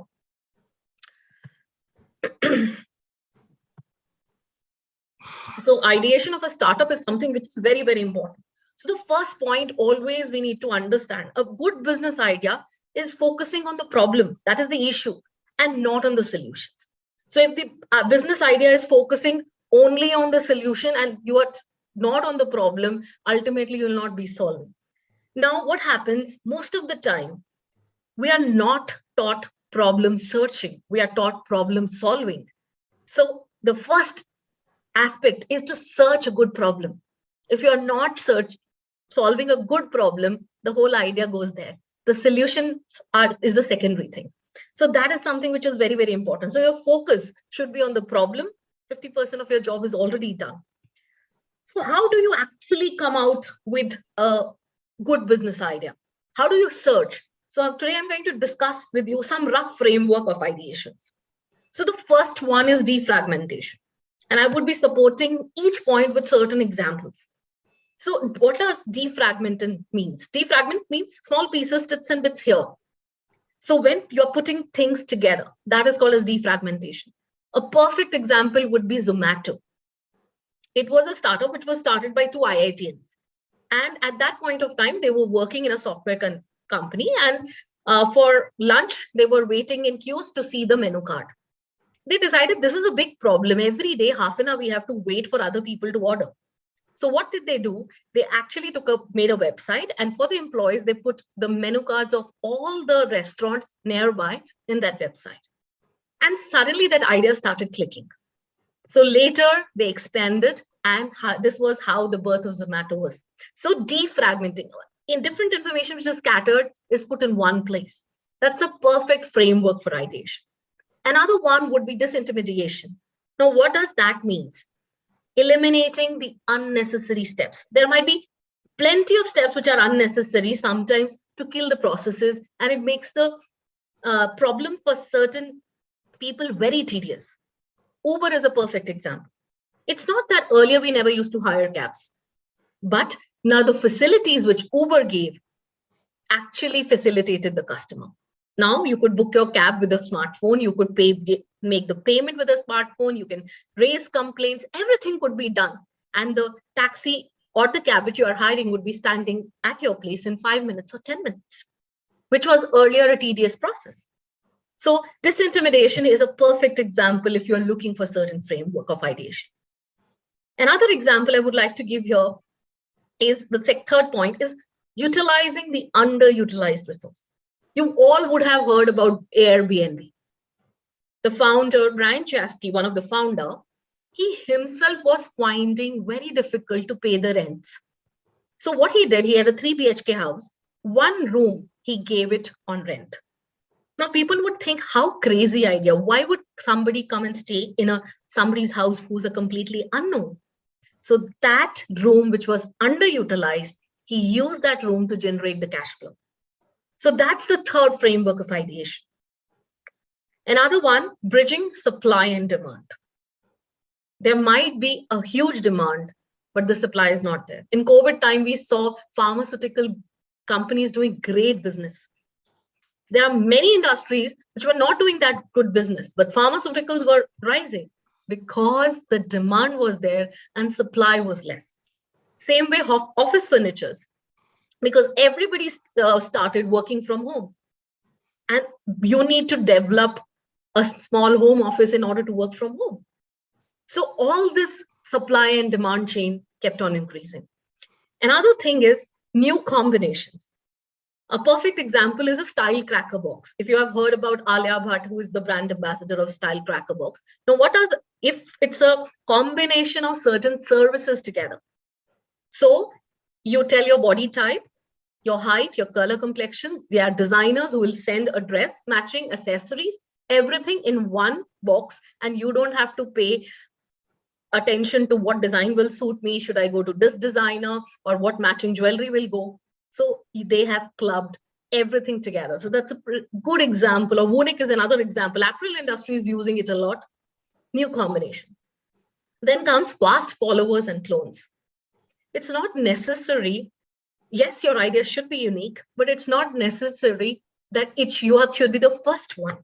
So ideation of a startup is something which is very, very important. So the first point always we need to understand, a good business idea is focusing on the problem, that is the issue, and not on the solutions. So if the business idea is focusing only on the solution and you are not on the problem, ultimately you will not be solving. Now what happens most of the time, we are not taught problem searching, we are taught problem solving. So the first aspect is to search a good problem. If you're not solving a good problem, the whole idea goes there. The solutions is the secondary thing. So that is something which is very, very important. So your focus should be on the problem. 50% of your job is already done. So how do you actually come out with a good business idea? How do you search? So today I'm going to discuss with you some rough framework of ideations. So the first one is defragmentation. And I would be supporting each point with certain examples. So what does defragmentation means? Defragment means small pieces, bits and bits here. So when you're putting things together, that is called as defragmentation. A perfect example would be Zomato. It was a startup which was started by 2 IITians. And at that point of time, they were working in a software company. And for lunch, they were waiting in queues to see the menu card. They decided this is a big problem. Every day, half an hour, we have to wait for other people to order. So what did they do? They actually made a website, and for the employees, they put the menu cards of all the restaurants nearby in that website. And suddenly that idea started clicking. So later they expanded, and this was how the birth of Zomato was. So defragmenting, in different information which is scattered is put in one place. That's a perfect framework for ideation. Another one would be disintermediation. Now, what does that mean? eliminating the unnecessary steps. There might be plenty of steps which are unnecessary sometimes to kill the processes, and it makes the problem for certain people very tedious. Uber is a perfect example. It's not that earlier we never used to hire cabs, but now the facilities which Uber gave actually facilitated the customer. Now you could book your cab with a smartphone, you could make the payment with a smartphone, you can raise complaints, everything could be done. And the taxi or the cab which you are hiring would be standing at your place in 5 minutes or 10 minutes, which was earlier a tedious process. So disintermediation is a perfect example if you're looking for certain framework of ideation. Another example I would like to give here is the third point is utilizing the underutilized resource. You all would have heard about Airbnb. The founder, Brian Chesky, one of the founder, he himself was finding very difficult to pay the rents. So what he did, he had a 3 BHK house, one room, he gave it on rent. Now people would think, how crazy idea. Why would somebody come and stay in somebody's house who's a completely unknown? So that room, which was underutilized, he used that room to generate the cash flow. So that's the third framework of ideation. Another one, bridging supply and demand. There might be a huge demand, but the supply is not there. In COVID time, we saw pharmaceutical companies doing great business. There are many industries which were not doing that good business, but pharmaceuticals were rising because the demand was there and supply was less. Same way office furnitures, because everybody started working from home. And you need to develop a small home office in order to work from home. So all this supply and demand chain kept on increasing. Another thing is new combinations. A perfect example is a style cracker box. If you have heard about Alia Bhatt, who is the brand ambassador of style cracker box. Now, if it's a combination of certain services together? So you tell your body type, your height, your color complexions. There are designers who will send a dress, matching accessories, everything in one box, and you don't have to pay attention to what design will suit me. Should I go to this designer, or what matching jewelry will go? So they have clubbed everything together. So that's a good example. Or Woonik is another example. Apparel industry is using it a lot. New combination. Then comes fast followers and clones. It's not necessary. Yes, your idea should be unique, but it's not necessary that you should be the first one.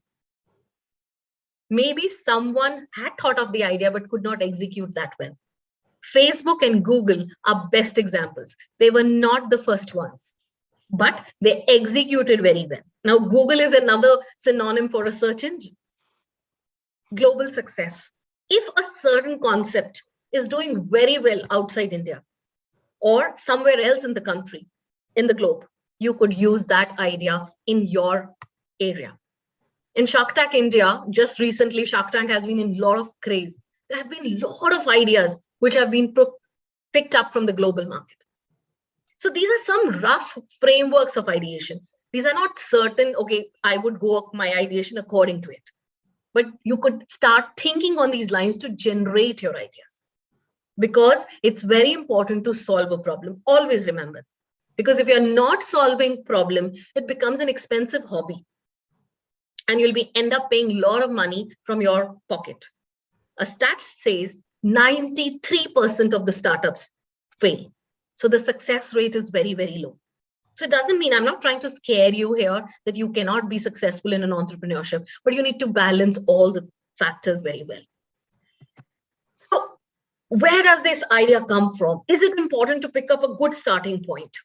Maybe someone had thought of the idea but could not execute that well. Facebook and Google are best examples. They were not the first ones, but they executed very well. Now, Google is another synonym for a search engine. Global success. If a certain concept is doing very well outside India or somewhere else in the country, in the globe, you could use that idea in your area. In Shark Tank India, just recently, Shark Tank has been in a lot of craze. There have been a lot of ideas which have been picked up from the global market. So these are some rough frameworks of ideation. These are not certain, okay, I would go my ideation according to it. But you could start thinking on these lines to generate your ideas. Because it's very important to solve a problem. Always remember. Because if you're not solving problem, it becomes an expensive hobby. And you'll end up paying a lot of money from your pocket. A stat says 93% of the startups fail. So the success rate is very, very low. So it doesn't mean, I'm not trying to scare you here that you cannot be successful in an entrepreneurship, but you need to balance all the factors very well. So where does this idea come from? Is it important to pick up a good starting point?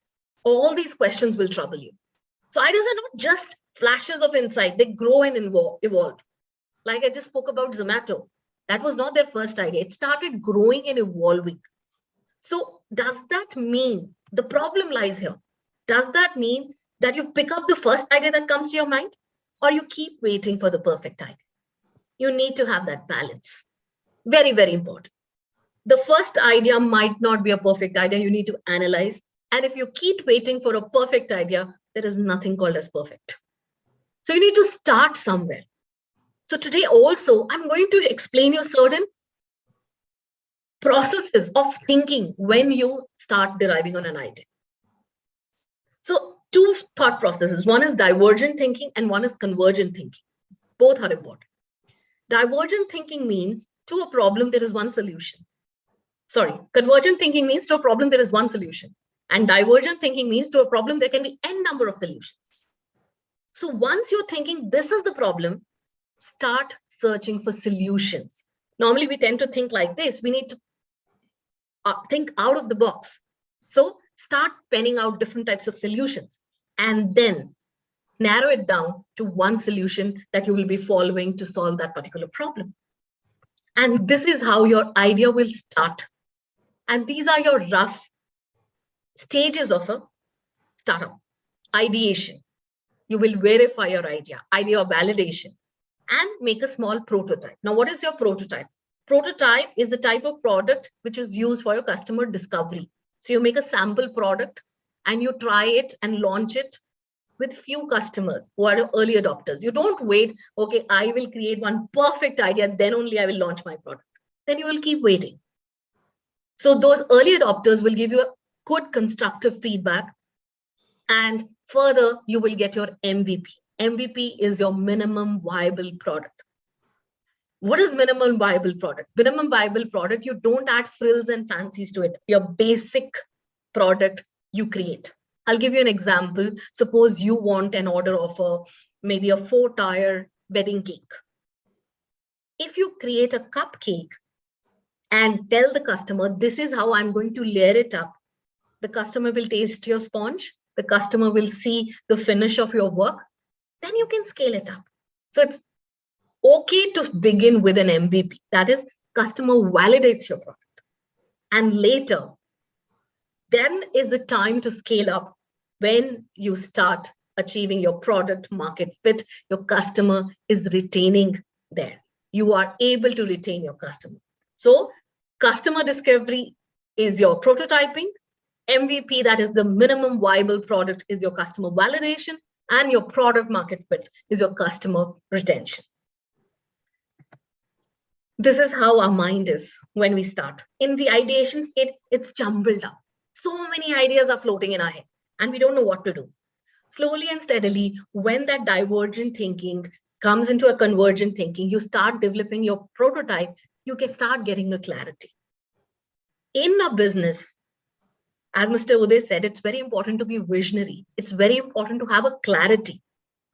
All these questions will trouble you. So ideas are not just flashes of insight, they grow and evolve. Like I just spoke about Zomato. That was not their first idea. It started growing and evolving. So does that mean the problem lies here? Does that mean that you pick up the first idea that comes to your mind, or you keep waiting for the perfect idea? You need to have that balance. Very, very important. The first idea might not be a perfect idea. You need to analyze. And if you keep waiting for a perfect idea, there is nothing called as perfect. So you need to start somewhere. So today also, I'm going to explain you certain processes of thinking when you start deriving on an idea. So two thought processes, one is divergent thinking and one is convergent thinking. Both are important. Divergent thinking means to a problem, there is one solution. Sorry, convergent thinking means to a problem, there is one solution. And divergent thinking means to a problem, there can be n number of solutions. So once you're thinking this is the problem, start searching for solutions. Normally we tend to think like this. We need to think out of the box. So start penning out different types of solutions and then narrow it down to one solution that you will be following to solve that particular problem. And this is how your idea will start. And these are your rough stages of a startup. Ideation. You will verify your idea validation, and make a small prototype. Now, what is your prototype? Prototype is the type of product which is used for your customer discovery. So you make a sample product and you try it and launch it with few customers who are early adopters. You don't wait, okay, I will create one perfect idea, then only I will launch my product. Then you will keep waiting. So those early adopters will give you a good constructive feedback, and further you will get your MVP. MVP is your minimum viable product. What is minimum viable product? Minimum viable product, you don't add frills and fancies to it. Your basic product you create. I'll give you an example. Suppose you want an order of maybe a 4-tier wedding cake. If you create a cupcake and tell the customer, this is how I'm going to layer it up, the customer will taste your sponge, the customer will see the finish of your work, then you can scale it up. So it's okay to begin with an MVP. That is, customer validates your product. And later, then is the time to scale up when you start achieving your product market fit. Your customer is retaining there. You are able to retain your customer. So customer discovery is your prototyping. MVP, that is the minimum viable product, is your customer validation, and your product market fit is your customer retention. This is how our mind is when we start. In the ideation state, it's jumbled up. So many ideas are floating in our head and we don't know what to do. Slowly and steadily, when that divergent thinking comes into a convergent thinking, you start developing your prototype, you can start getting the clarity. In a business, as Mr. Uday said, it's very important to be visionary. It's very important to have a clarity.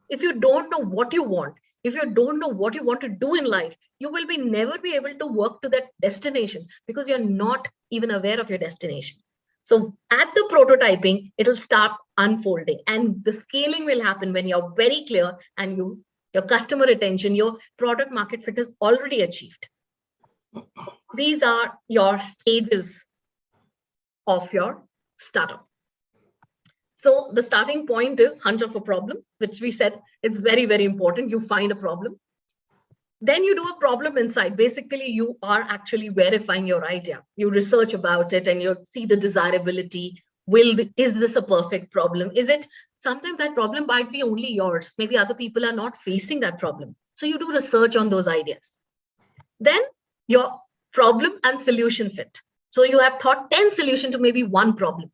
If you don't know what you want, if you don't know what you want to do in life, you will never be able to work to that destination because you're not even aware of your destination. So at the prototyping, it'll start unfolding, and the scaling will happen when you're very clear and your customer retention, your product market fit is already achieved. These are your stages of your startup. So the starting point is hunch of a problem, which we said it's very, very important. You find a problem. Then you do a problem insight. Basically, you are actually verifying your idea. You research about it and you see the desirability. Is this a perfect problem? Is it? Sometimes that problem might be only yours. Maybe other people are not facing that problem. So you do research on those ideas. Then your problem and solution fit. So you have thought 10 solutions to maybe one problem.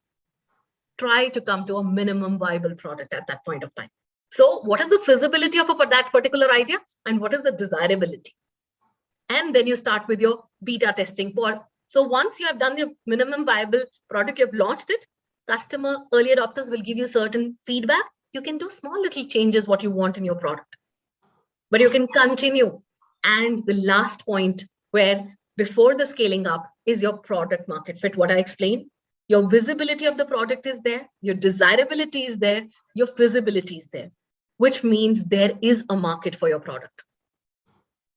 Try to come to a minimum viable product at that point of time. So what is the feasibility of that particular idea and what is the desirability? And then you start with your beta testing. So once you have done your minimum viable product, you have launched it, customer early adopters will give you certain feedback. You can do small little changes what you want in your product, but you can continue. And the last point where before the scaling up is your product market fit, what I explained. Your visibility of the product is there, your desirability is there, your feasibility is there, which means there is a market for your product.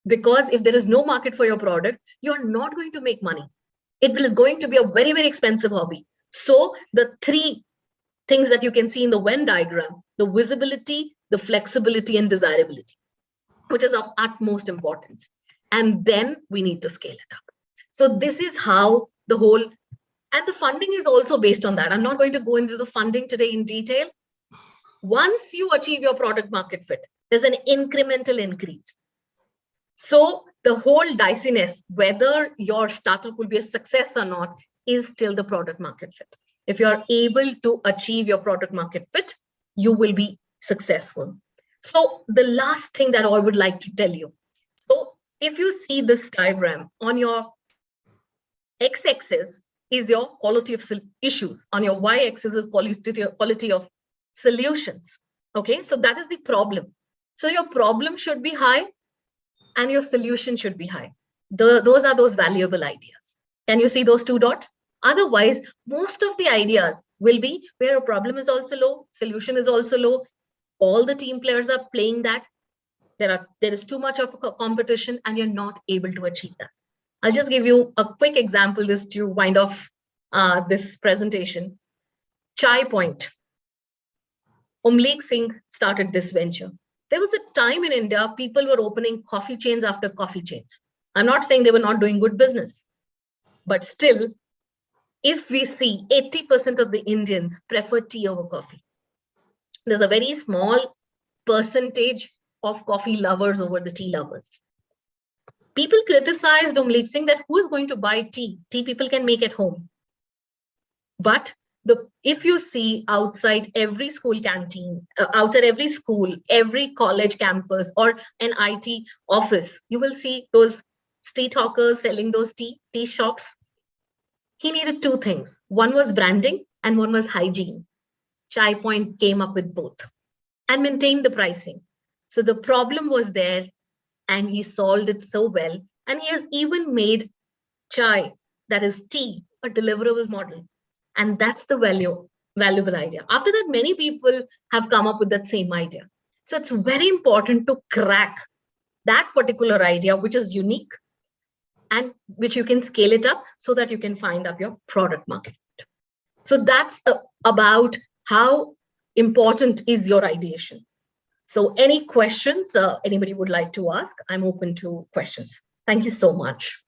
Because if there is no market for your product, you're not going to make money. It is going to be a very, very expensive hobby. So the three things that you can see in the Venn diagram, the visibility, the flexibility, and desirability, which is of utmost importance. And then we need to scale it up. So this is how the whole. And the funding is also based on that. I'm not going to go into the funding today in detail. Once you achieve your product market fit, there's an incremental increase. So the whole diciness, whether your startup will be a success or not, is still the product market fit. If you are able to achieve your product market fit, you will be successful. So the last thing that I would like to tell you. So if you see this diagram, on your x-axis is your quality of issues, on your y-axis is quality of solutions. Okay, so that is the problem. So your problem should be high and your solution should be high. Those are those valuable ideas. Can you see those two dots? Otherwise, most of the ideas will be where a problem is also low, solution is also low. All the team players are playing that. There is too much of a competition and you're not able to achieve that. I'll just give you a quick example just to wind off this presentation. Chai Point. Umleek Singh started this venture. There was a time in India, people were opening coffee chains after coffee chains. I'm not saying they were not doing good business, but still, if we see 80% of the Indians prefer tea over coffee, there's a very small percentage of coffee lovers over the tea lovers. People criticized Umleek Singh that who is going to buy tea? Tea people can make at home. But if you see outside every school canteen, outside every school, every college campus or an IT office, you will see those street hawkers selling those tea shops. He needed two things. One was branding and one was hygiene. Chai Point came up with both and maintained the pricing. So the problem was there and he solved it so well. And he has even made chai, that is tea, a deliverable model. And that's the valuable idea. After that, many people have come up with that same idea. So it's very important to crack that particular idea, which is unique and which you can scale it up so that you can find up your product market. So that's about how important is your ideation. So any questions anybody would like to ask, I'm open to questions. Thank you so much.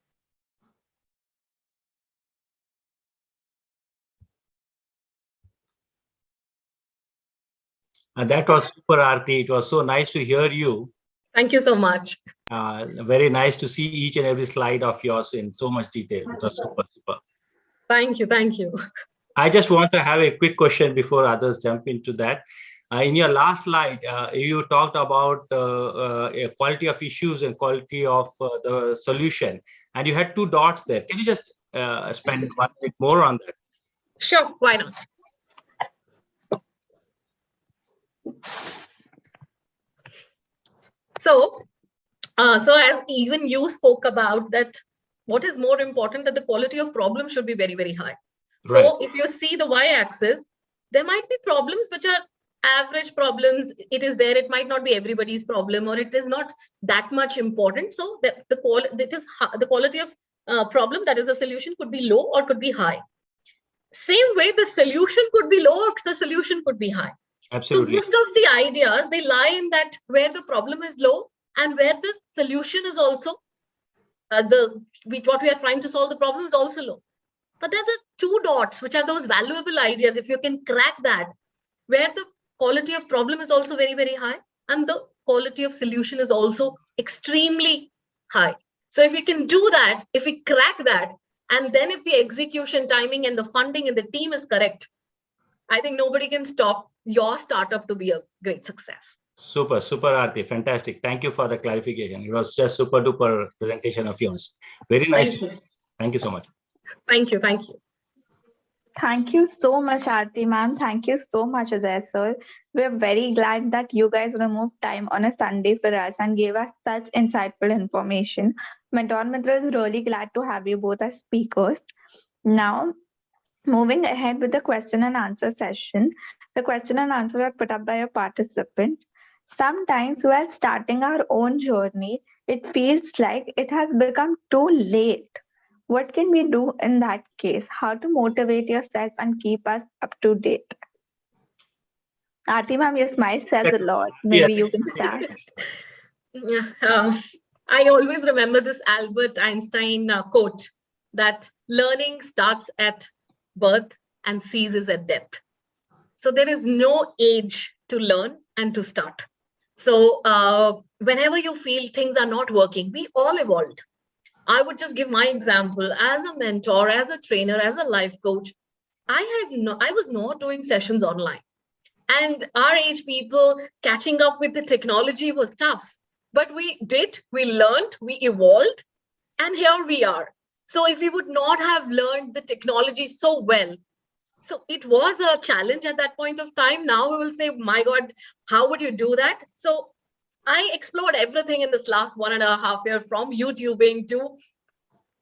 That was super, Aarti. It was so nice to hear you. Thank you so much. Very nice to see each and every slide of yours in so much detail. It was super, super. Thank you. Thank you. I just want to have a quick question before others jump into that. In your last slide, you talked about quality of issues and quality of the solution, and you had two dots there. Can you just spend 1 minute more on that? Sure, why not? So as even you spoke about that, what is more important, that the quality of problem should be very, very high. Right. So if you see the y-axis, there might be problems which are average problems. It is there. It might not be everybody's problem, or it is not that much important. So the quality of problem, that is the solution, could be low or could be high. Same way, the solution could be low or the solution could be high. Absolutely. So most of the ideas, they lie in that where the problem is low and where the solution is also what we are trying to solve, the problem is also low. But there's two dots, which are those valuable ideas. If you can crack that, where the quality of problem is also very, very high and the quality of solution is also extremely high. So if we can do that, if we crack that, and then if the execution timing and the funding and the team is correct, I think nobody can stop your startup to be a great success. Super, super, Aarti. Fantastic. Thank you for the clarification. It was just super duper presentation of yours. Very nice. Thank you so much. Thank you. Thank you. Thank you so much, Aarti ma'am. Thank you so much, Uday sir. We're very glad that you guys removed time on a Sunday for us and gave us such insightful information. Mentor Mitr is really glad to have you both as speakers. Now, moving ahead with the question and answer session, the question and answer are put up by a participant. Sometimes while starting our own journey, it feels like it has become too late. What can we do in that case? How to motivate yourself and keep us up to date? Aarti ma'am, your smile says a lot. Maybe you can start. I always remember this Albert Einstein quote that learning starts at birth and ceases at death. So there is no age to learn and to start. So whenever you feel things are not working, we all evolved. I would just give my example as a mentor, as a trainer, as a life coach. I was not doing sessions online. And our age people catching up with the technology was tough. But we did, we learned, we evolved, and here we are. So if we would not have learned the technology so well, so it was a challenge at that point of time. Now we will say, my God, how would you do that? So I explored everything in this last 1.5 years, from YouTubing to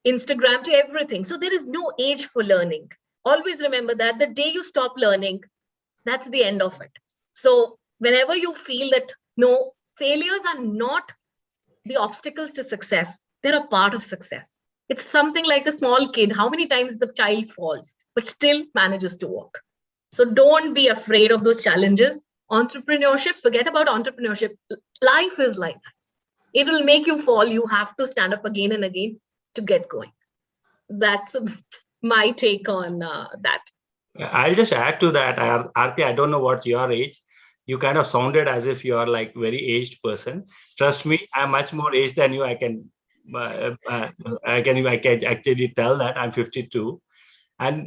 Instagram to everything. So there is no age for learning. Always remember that the day you stop learning, that's the end of it. So whenever you feel that no, failures are not the obstacles to success, they're a part of success. It's something like a small kid. How many times the child falls, but still manages to walk? So don't be afraid of those challenges. Entrepreneurship, forget about entrepreneurship. Life is like that. It will make you fall. You have to stand up again and again to get going. That's my take on that. I'll just add to that, Aarti. I don't know what's your age. You kind of sounded as if you are like very aged person. Trust me, I'm much more aged than you. I can actually tell that I'm 52. And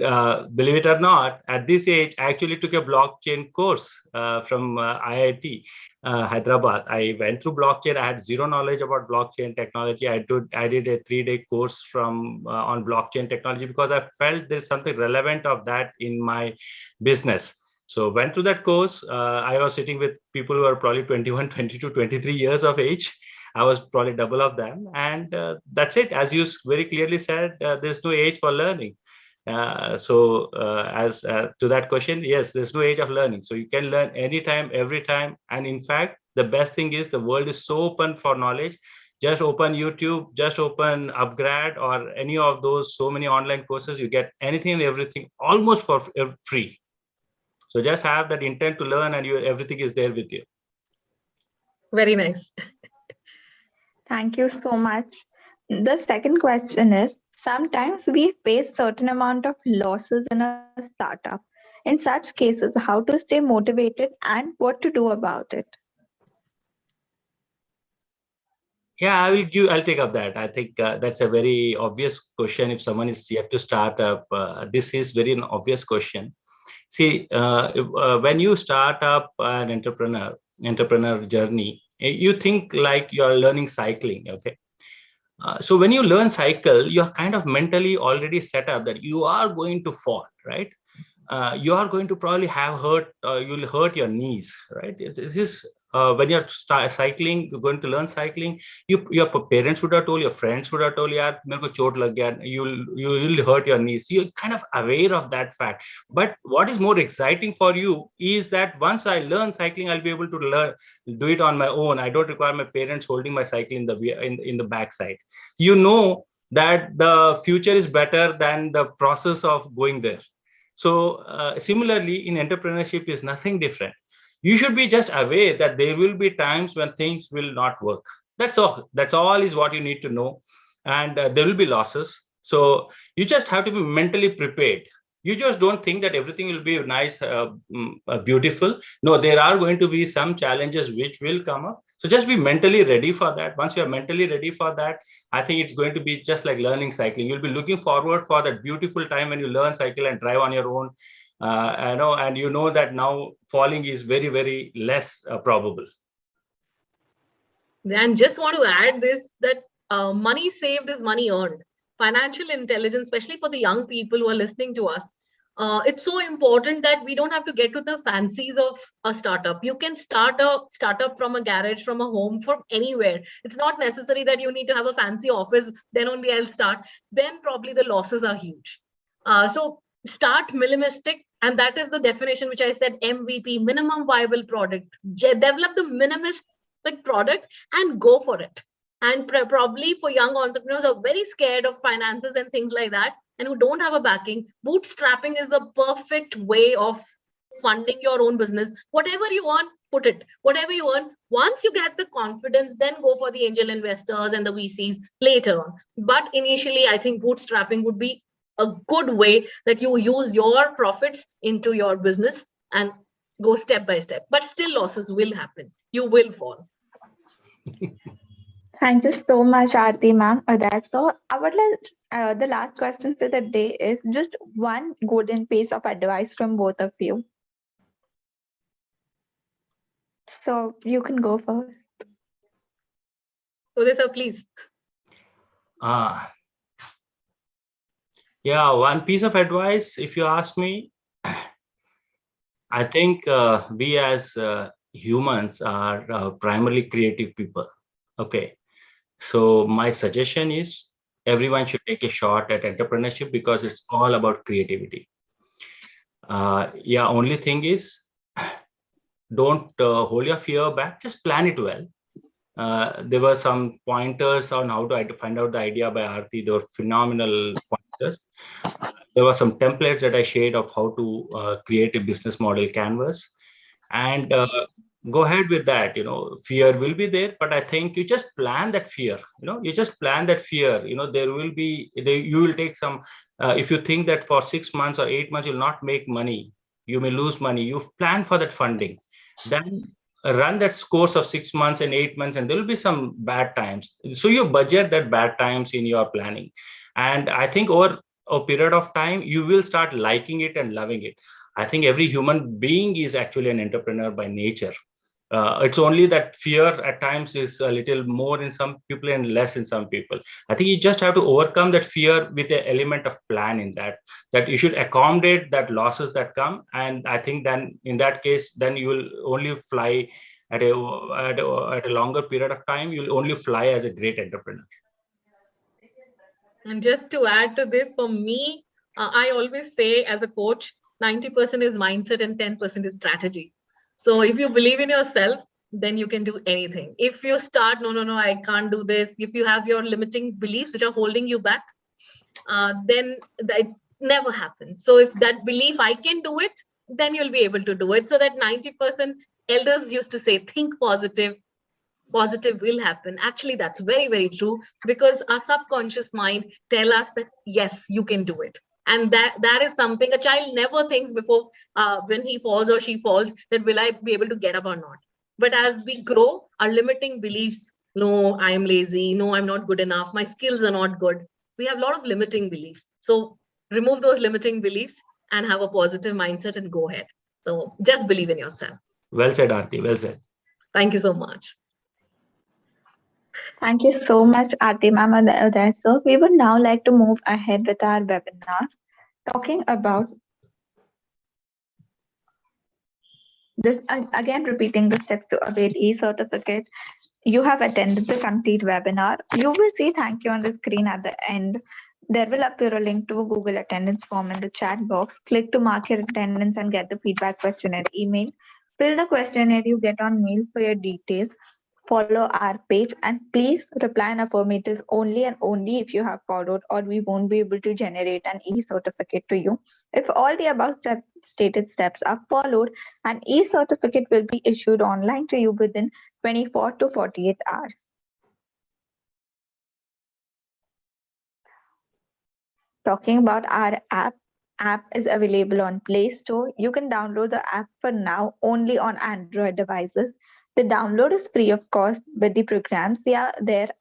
believe it or not, at this age, I actually took a blockchain course from IIT Hyderabad. I went through blockchain. I had zero knowledge about blockchain technology. I did a 3-day course from on blockchain technology because I felt there's something relevant of that in my business. So went through that course. I was sitting with people who are probably 21, 22, 23 years of age. I was probably double of them. And that's it. As you very clearly said, there's no age for learning. As to that question, yes, there's no age of learning. So you can learn anytime, every time. And in fact, the best thing is the world is so open for knowledge. Just open YouTube, just open Upgrad or any of those, so many online courses. You get anything and everything almost for free. So just have that intent to learn and everything is there with you. Very nice. Thank you so much. The second question is, sometimes we face certain amount of losses in a startup. In such cases, how to stay motivated and what to do about it? Yeah, I'll take up that. I think that's a very obvious question. If someone is yet to start up, this is very an obvious question. See, when you start up an entrepreneur journey, you think like you're learning cycling, okay? So when you learn cycle, you're kind of mentally already set up that you are going to fall, right? You are going to probably have you'll hurt your knees, right? This is when you're cycling, you're going to learn cycling. Your parents would have told, your friends would have told, "Yeah, mere ko chot lag gaya, you'll hurt your knees." You're kind of aware of that fact. But what is more exciting for you is that once I learn cycling, I'll be able to do it on my own. I don't require my parents holding my cycle in the backside. You know that the future is better than the process of going there. So similarly, in entrepreneurship is nothing different. You should be just aware that there will be times when things will not work. That's all. That's all is what you need to know. And there will be losses. So you just have to be mentally prepared. You just don't think that everything will be nice, beautiful. No, there are going to be some challenges which will come up. So just be mentally ready for that. Once you are mentally ready for that, I think it's going to be just like learning cycling. You'll be looking forward for that beautiful time when you learn cycle and drive on your own. And you know that now falling is very, very less probable. And just want to add this, that money saved is money earned. Financial intelligence, especially for the young people who are listening to us, it's so important that we don't have to get to the fancies of a startup. You can start a startup from a garage, from a home, from anywhere. It's not necessary that you need to have a fancy office, then only I'll start. Then probably the losses are huge. So start minimalistic. And that is the definition which I said, MVP, minimum viable product. Develop the minimalistic product and go for it. And probably for young entrepreneurs who are very scared of finances and things like that, and who don't have a backing, bootstrapping is a perfect way of funding your own business. Whatever you earn, put it. Whatever you earn, once you get the confidence, then go for the angel investors and the VCs later on. But initially, I think bootstrapping would be a good way that you use your profits into your business and go step by step. But still losses will happen. You will fall. Thank you so much, Aarti ma'am, for that. So, I would like the last question for the day is just one golden piece of advice from both of you. So, you can go first. Uday sir, please. Yeah, one piece of advice, if you ask me, I think we as humans are primarily creative people. Okay. So my suggestion is everyone should take a shot at entrepreneurship because it's all about creativity. Yeah, only thing is don't hold your fear back, just plan it well. There were some pointers on how to find out the idea by Aarti. They were phenomenal pointers. There were some templates that I shared of how to create a business model canvas, and go ahead with that. Fear will be there, but I think you just plan that fear. You just plan that fear. There will be, you will take some, if you think that for 6 months or 8 months you'll not make money, you may lose money, you plan for that funding, then run that course of 6 months and 8 months, and there will be some bad times, so you budget that bad times in your planning. And I think over a period of time you will start liking it and loving it. I think every human being is actually an entrepreneur by nature. It's only that fear at times is a little more in some people and less in some people. I think you just have to overcome that fear with an element of plan in that you should accommodate that losses that come. And I think then in that case, then you will only fly at a longer period of time. You'll only fly as a great entrepreneur. And just to add to this, for me, I always say as a coach, 90% is mindset and 10% is strategy. So if you believe in yourself, then you can do anything. If you start, no, I can't do this. If you have your limiting beliefs which are holding you back, then that never happens. So if that belief, I can do it, then you'll be able to do it. So that 90% elders used to say, think positive will happen. Actually, that's very, very true, because our subconscious mind tell us that yes, you can do it. And that is something a child never thinks before when he falls or she falls, that will I be able to get up or not. But as we grow, our limiting beliefs, no, I am lazy, no, I'm not good enough, my skills are not good, we have a lot of limiting beliefs. So remove those limiting beliefs and have a positive mindset and go ahead. So just believe in yourself. Well said, Aarti. Well said. Thank you so much. Thank you so much, Aarti ma'am and Uday sir. We would now like to move ahead with our webinar, talking about this, again repeating the steps to avail e-certificate. You have attended the complete webinar. You will see thank you on the screen at the end. There will appear a link to a Google attendance form in the chat box. Click to mark your attendance and get the feedback questionnaire email. Fill the questionnaire you get on mail for your details. Follow our page and please reply in affirmative only and only if you have followed, or we won't be able to generate an e-certificate to you. If all the above stated steps are followed, an e-certificate will be issued online to you within 24 to 48 hours. Talking about our app is available on Play Store. You can download the app for now only on Android devices. The download is free of cost, but the programs there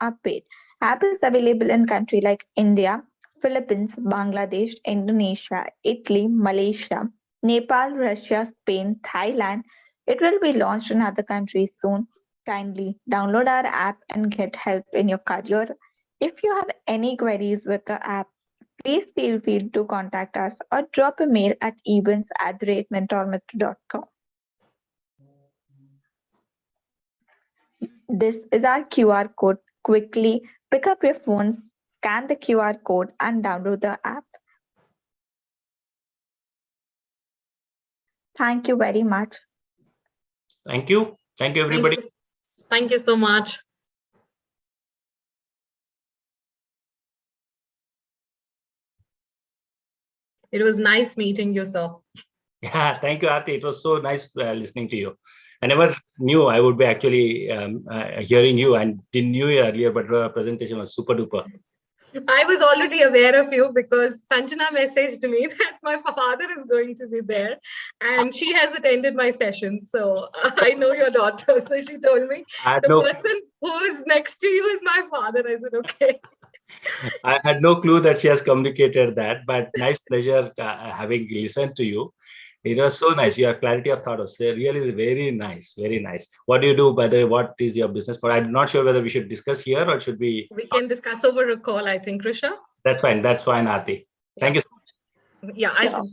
are paid. App is available in countries like India, Philippines, Bangladesh, Indonesia, Italy, Malaysia, Nepal, Russia, Spain, Thailand. It will be launched in other countries soon. Kindly download our app and get help in your career. If you have any queries with the app, please feel free to contact us or drop a mail at events@mentormitr.com. This is our QR code. Quickly pick up your phones, scan the QR code and download the app. Thank you very much. Thank you. Thank you, everybody. Thank you so much. It was nice meeting you, sir. Yeah, thank you, Aarti. It was so nice listening to you. I never knew I would be actually hearing you, and didn't knew you earlier, but the presentation was super duper. I was already aware of you because Sanjana messaged me that my father is going to be there and she has attended my session. So I know your daughter. So she told me the person who is next to you is my father. I said, okay. I had no clue that she has communicated that, but nice pleasure having listened to you. It was so nice. Your clarity of thought was really very nice, very nice. What do you do, by the way? What is your business? But I'm not sure whether we should discuss here or should we? We can discuss over a call, I think, Krisha. That's fine. That's fine, Aarti. Thank you so much. Yeah, I'll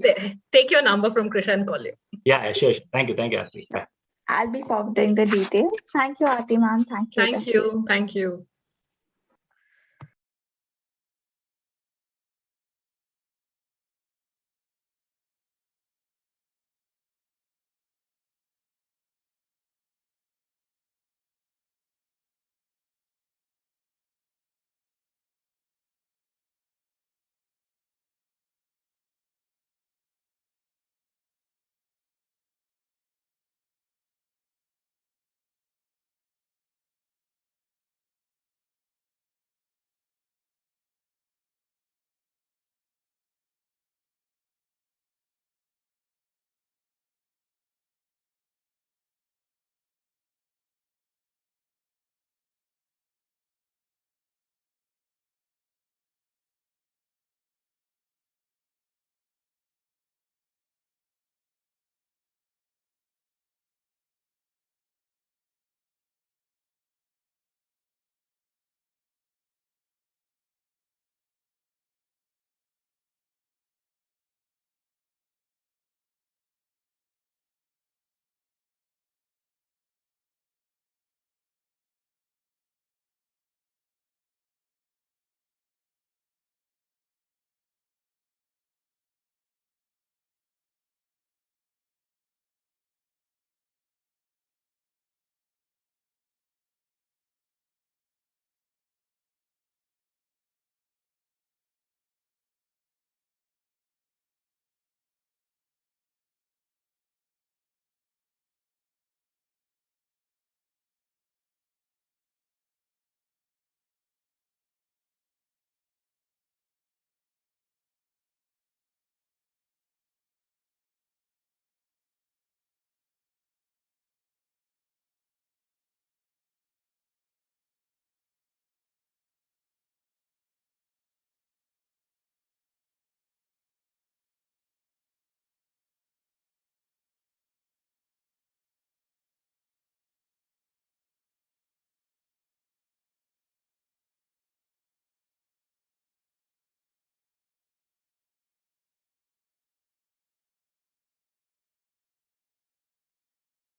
take your number from Krisha and call you. Yeah, sure. Thank you, Aarti. Bye. I'll be forwarding the details. Thank you, Aarti ma'am. Thank you. Thank you. Thank you.